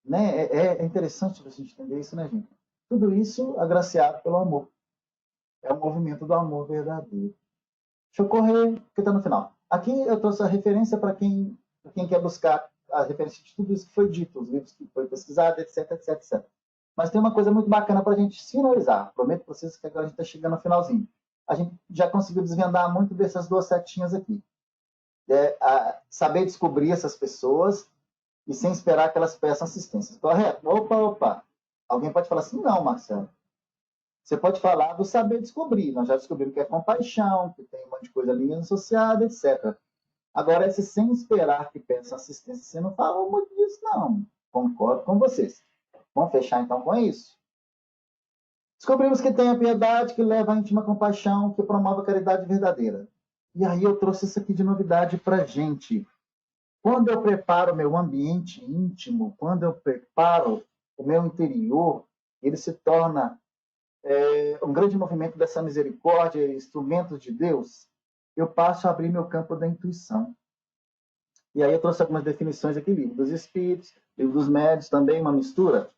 Né? É interessante a gente entender isso, né, gente? Tudo isso agraciado pelo amor. É o movimento do amor verdadeiro. Deixa eu correr, porque está no final. Aqui eu trouxe a referência para quem quer buscar a referência de tudo isso que foi dito, os livros que foi pesquisado, etc, etc, etc. Mas tem uma coisa muito bacana para a gente finalizar. Prometo para vocês que agora a gente está chegando no finalzinho. A gente já conseguiu desvendar muito dessas duas setinhas aqui. Saber descobrir essas pessoas e sem esperar que elas peçam assistência. Correto? Opa. Alguém pode falar assim, não, Marcelo. Você pode falar do saber descobrir. Nós já descobrimos que é compaixão, que tem um monte de coisa ali associada, etc. Agora, esse sem esperar que peçam assistência, você não falou muito disso, não. Concordo com vocês. Vamos fechar, então, com isso? Descobrimos que tem a piedade, que leva à íntima compaixão, que promove a caridade verdadeira. E aí eu trouxe isso aqui de novidade para a gente. Quando eu preparo o meu ambiente íntimo, quando eu preparo o meu interior, ele se torna um grande movimento dessa misericórdia, instrumentos de Deus, eu passo a abrir meu campo da intuição. E aí eu trouxe algumas definições aqui, livro dos Espíritos, livro dos Médiuns, também uma mistura,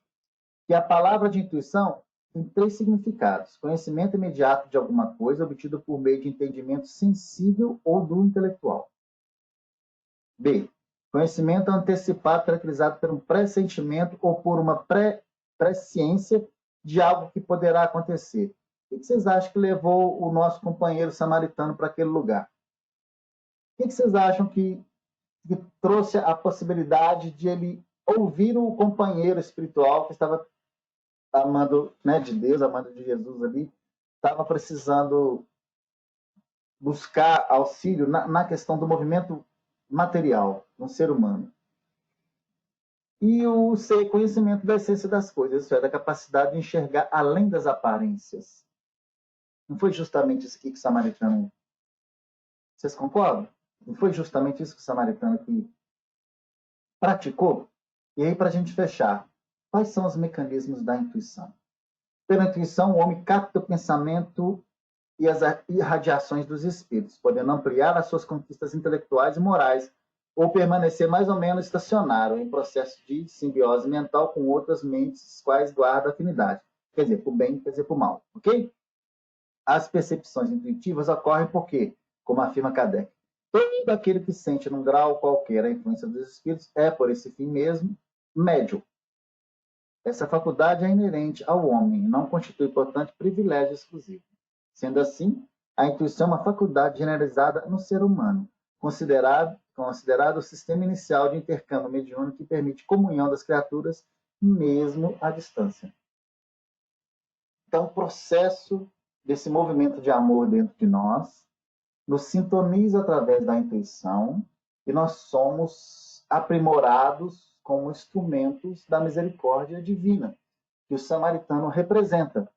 que a palavra de intuição tem 3 significados. Conhecimento imediato de alguma coisa obtido por meio de entendimento sensível ou do intelectual. B. Conhecimento antecipado caracterizado por um pressentimento ou por uma presciência de algo que poderá acontecer. O que vocês acham que levou o nosso companheiro samaritano para aquele lugar? O que vocês acham que trouxe a possibilidade de ele ouvir o companheiro espiritual que estava amando, né, de Deus, amando de Jesus ali, estava precisando buscar auxílio na questão do movimento material no ser humano? E o C, conhecimento da essência das coisas, isso é, da capacidade de enxergar além das aparências. Não foi justamente isso aqui que o samaritano... Vocês concordam? Não foi justamente isso que o samaritano aqui praticou? E aí, para a gente fechar, quais são os mecanismos da intuição? Pela intuição, o homem capta o pensamento e as irradiações dos espíritos, podendo ampliar as suas conquistas intelectuais e morais, ou permanecer mais ou menos estacionário em processo de simbiose mental com outras mentes, quais guarda afinidade. Quer dizer, para o bem, quer dizer, para o mal. Ok? As percepções intuitivas ocorrem porque, como afirma Kardec, todo aquele que sente num grau qualquer a influência dos espíritos é, por esse fim mesmo, médium. Essa faculdade é inerente ao homem e não constitui, portanto, privilégio exclusivo. Sendo assim, a intuição é uma faculdade generalizada no ser humano, considerado o sistema inicial de intercâmbio mediúnico que permite comunhão das criaturas, mesmo à distância. Então, o processo desse movimento de amor dentro de nós nos sintoniza através da intuição e nós somos aprimorados como instrumentos da misericórdia divina, que o samaritano representa.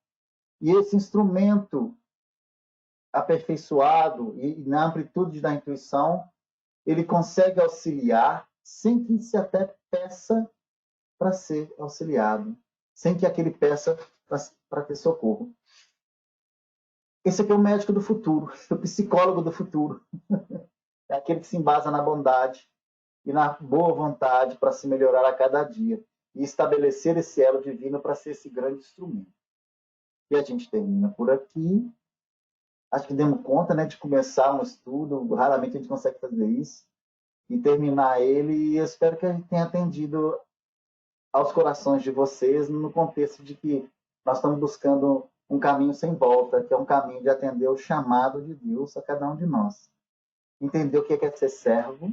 E esse instrumento aperfeiçoado e na amplitude da intuição, ele consegue auxiliar sem que se até peça para ser auxiliado, sem que aquele peça para ter socorro. Esse aqui é o médico do futuro, o psicólogo do futuro. É aquele que se embasa na bondade e na boa vontade para se melhorar a cada dia e estabelecer esse elo divino para ser esse grande instrumento. E a gente termina por aqui. Acho que demos conta, né, de começar um estudo, raramente a gente consegue fazer isso, e terminar ele, e eu espero que a gente tenha atendido aos corações de vocês no contexto de que nós estamos buscando um caminho sem volta, que é um caminho de atender o chamado de Deus a cada um de nós. Entender o que é ser servo,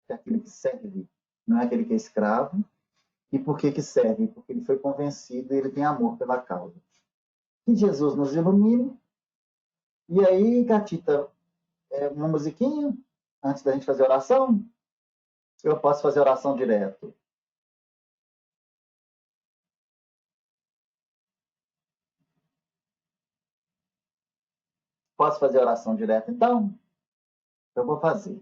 que é aquele que serve, não é aquele que é escravo, e por que serve? Porque ele foi convencido e ele tem amor pela causa. Que Jesus nos ilumine. E aí, Catita, uma musiquinha antes da gente fazer oração? Eu posso fazer oração direto? Posso fazer oração direto, então? Eu vou fazer.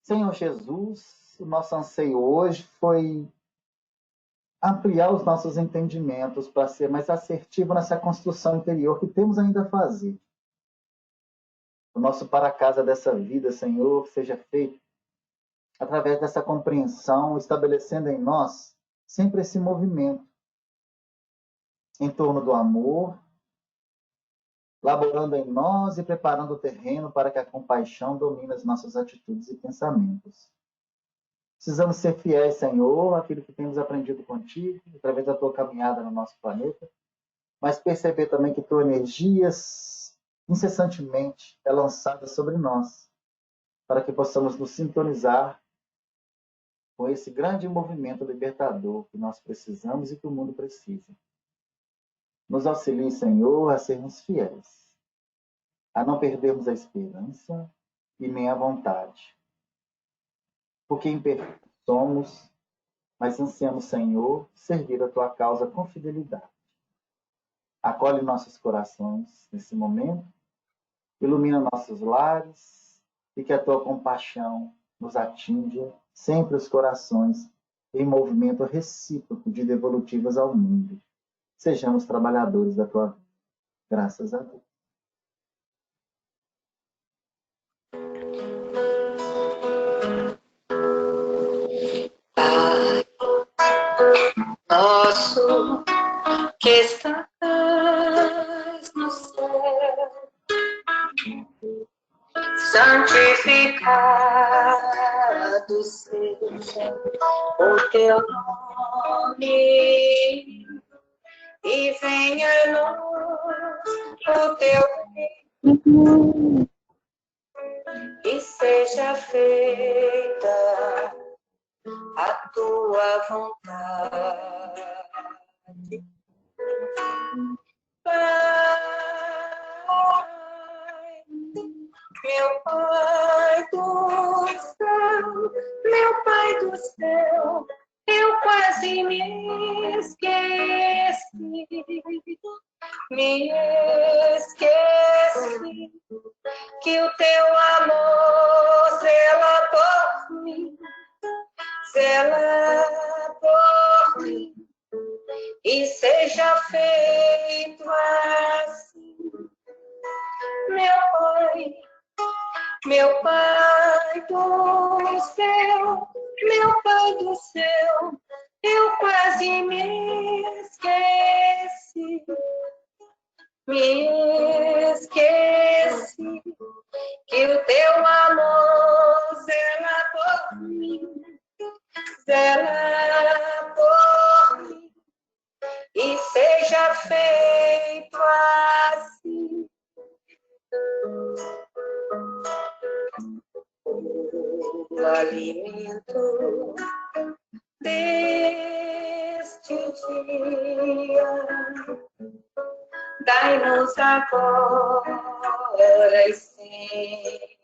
Senhor Jesus, o nosso anseio hoje foi ampliar os nossos entendimentos para ser mais assertivo nessa construção interior que temos ainda a fazer. O nosso para-casa dessa vida, Senhor, seja feito através dessa compreensão, estabelecendo em nós sempre esse movimento em torno do amor, laborando em nós e preparando o terreno para que a compaixão domine as nossas atitudes e pensamentos. Precisamos ser fiéis, Senhor, àquilo que temos aprendido contigo, através da tua caminhada no nosso planeta, mas perceber também que tua energia incessantemente é lançada sobre nós, para que possamos nos sintonizar com esse grande movimento libertador que nós precisamos e que o mundo precisa. Nos auxilie, Senhor, a sermos fiéis, a não perdermos a esperança e nem a vontade. Porque imperfeitos somos, mas ansiamos, Senhor, servir a tua causa com fidelidade. Acolhe nossos corações nesse momento, ilumina nossos lares e que a tua compaixão nos atinja sempre os corações em movimento recíproco de devolutivas ao mundo. Sejamos trabalhadores da tua vida. Graças a Deus. Pai nosso que estás no céu, santificado seja o teu nome, e venha a nós o teu reino, e seja feita a tua vontade. Pai, meu Pai do céu, meu Pai do céu, eu quase me esqueci, que o teu amor zela por mim, e seja feito assim, meu Pai do céu, meu Pai do céu, eu quase me esqueci, que o teu amor zela por mim, e seja feito assim. O alimento deste dia, dai-nos agora e sempre,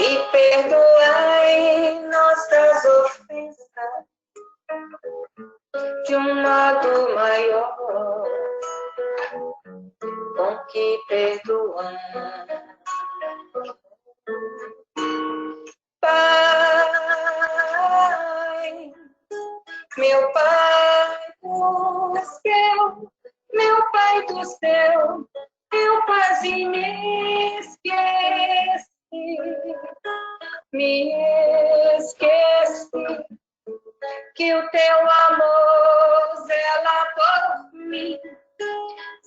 e perdoai nossas ofensas, de um modo maior, com que perdoar. Pai, meu Pai do céu, meu Pai do céu, eu quase me esqueci, que o teu amor zela por mim,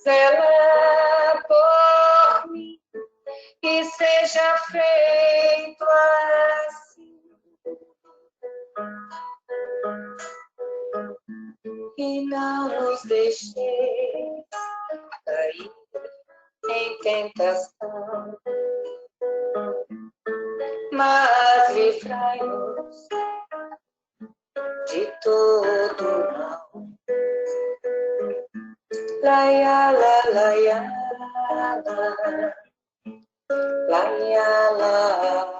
zela por mim, que seja feito assim. E não nos deixeis cair em tentação, mas livrai-nos de todo mal. Laia, la, laia, la, laia, la.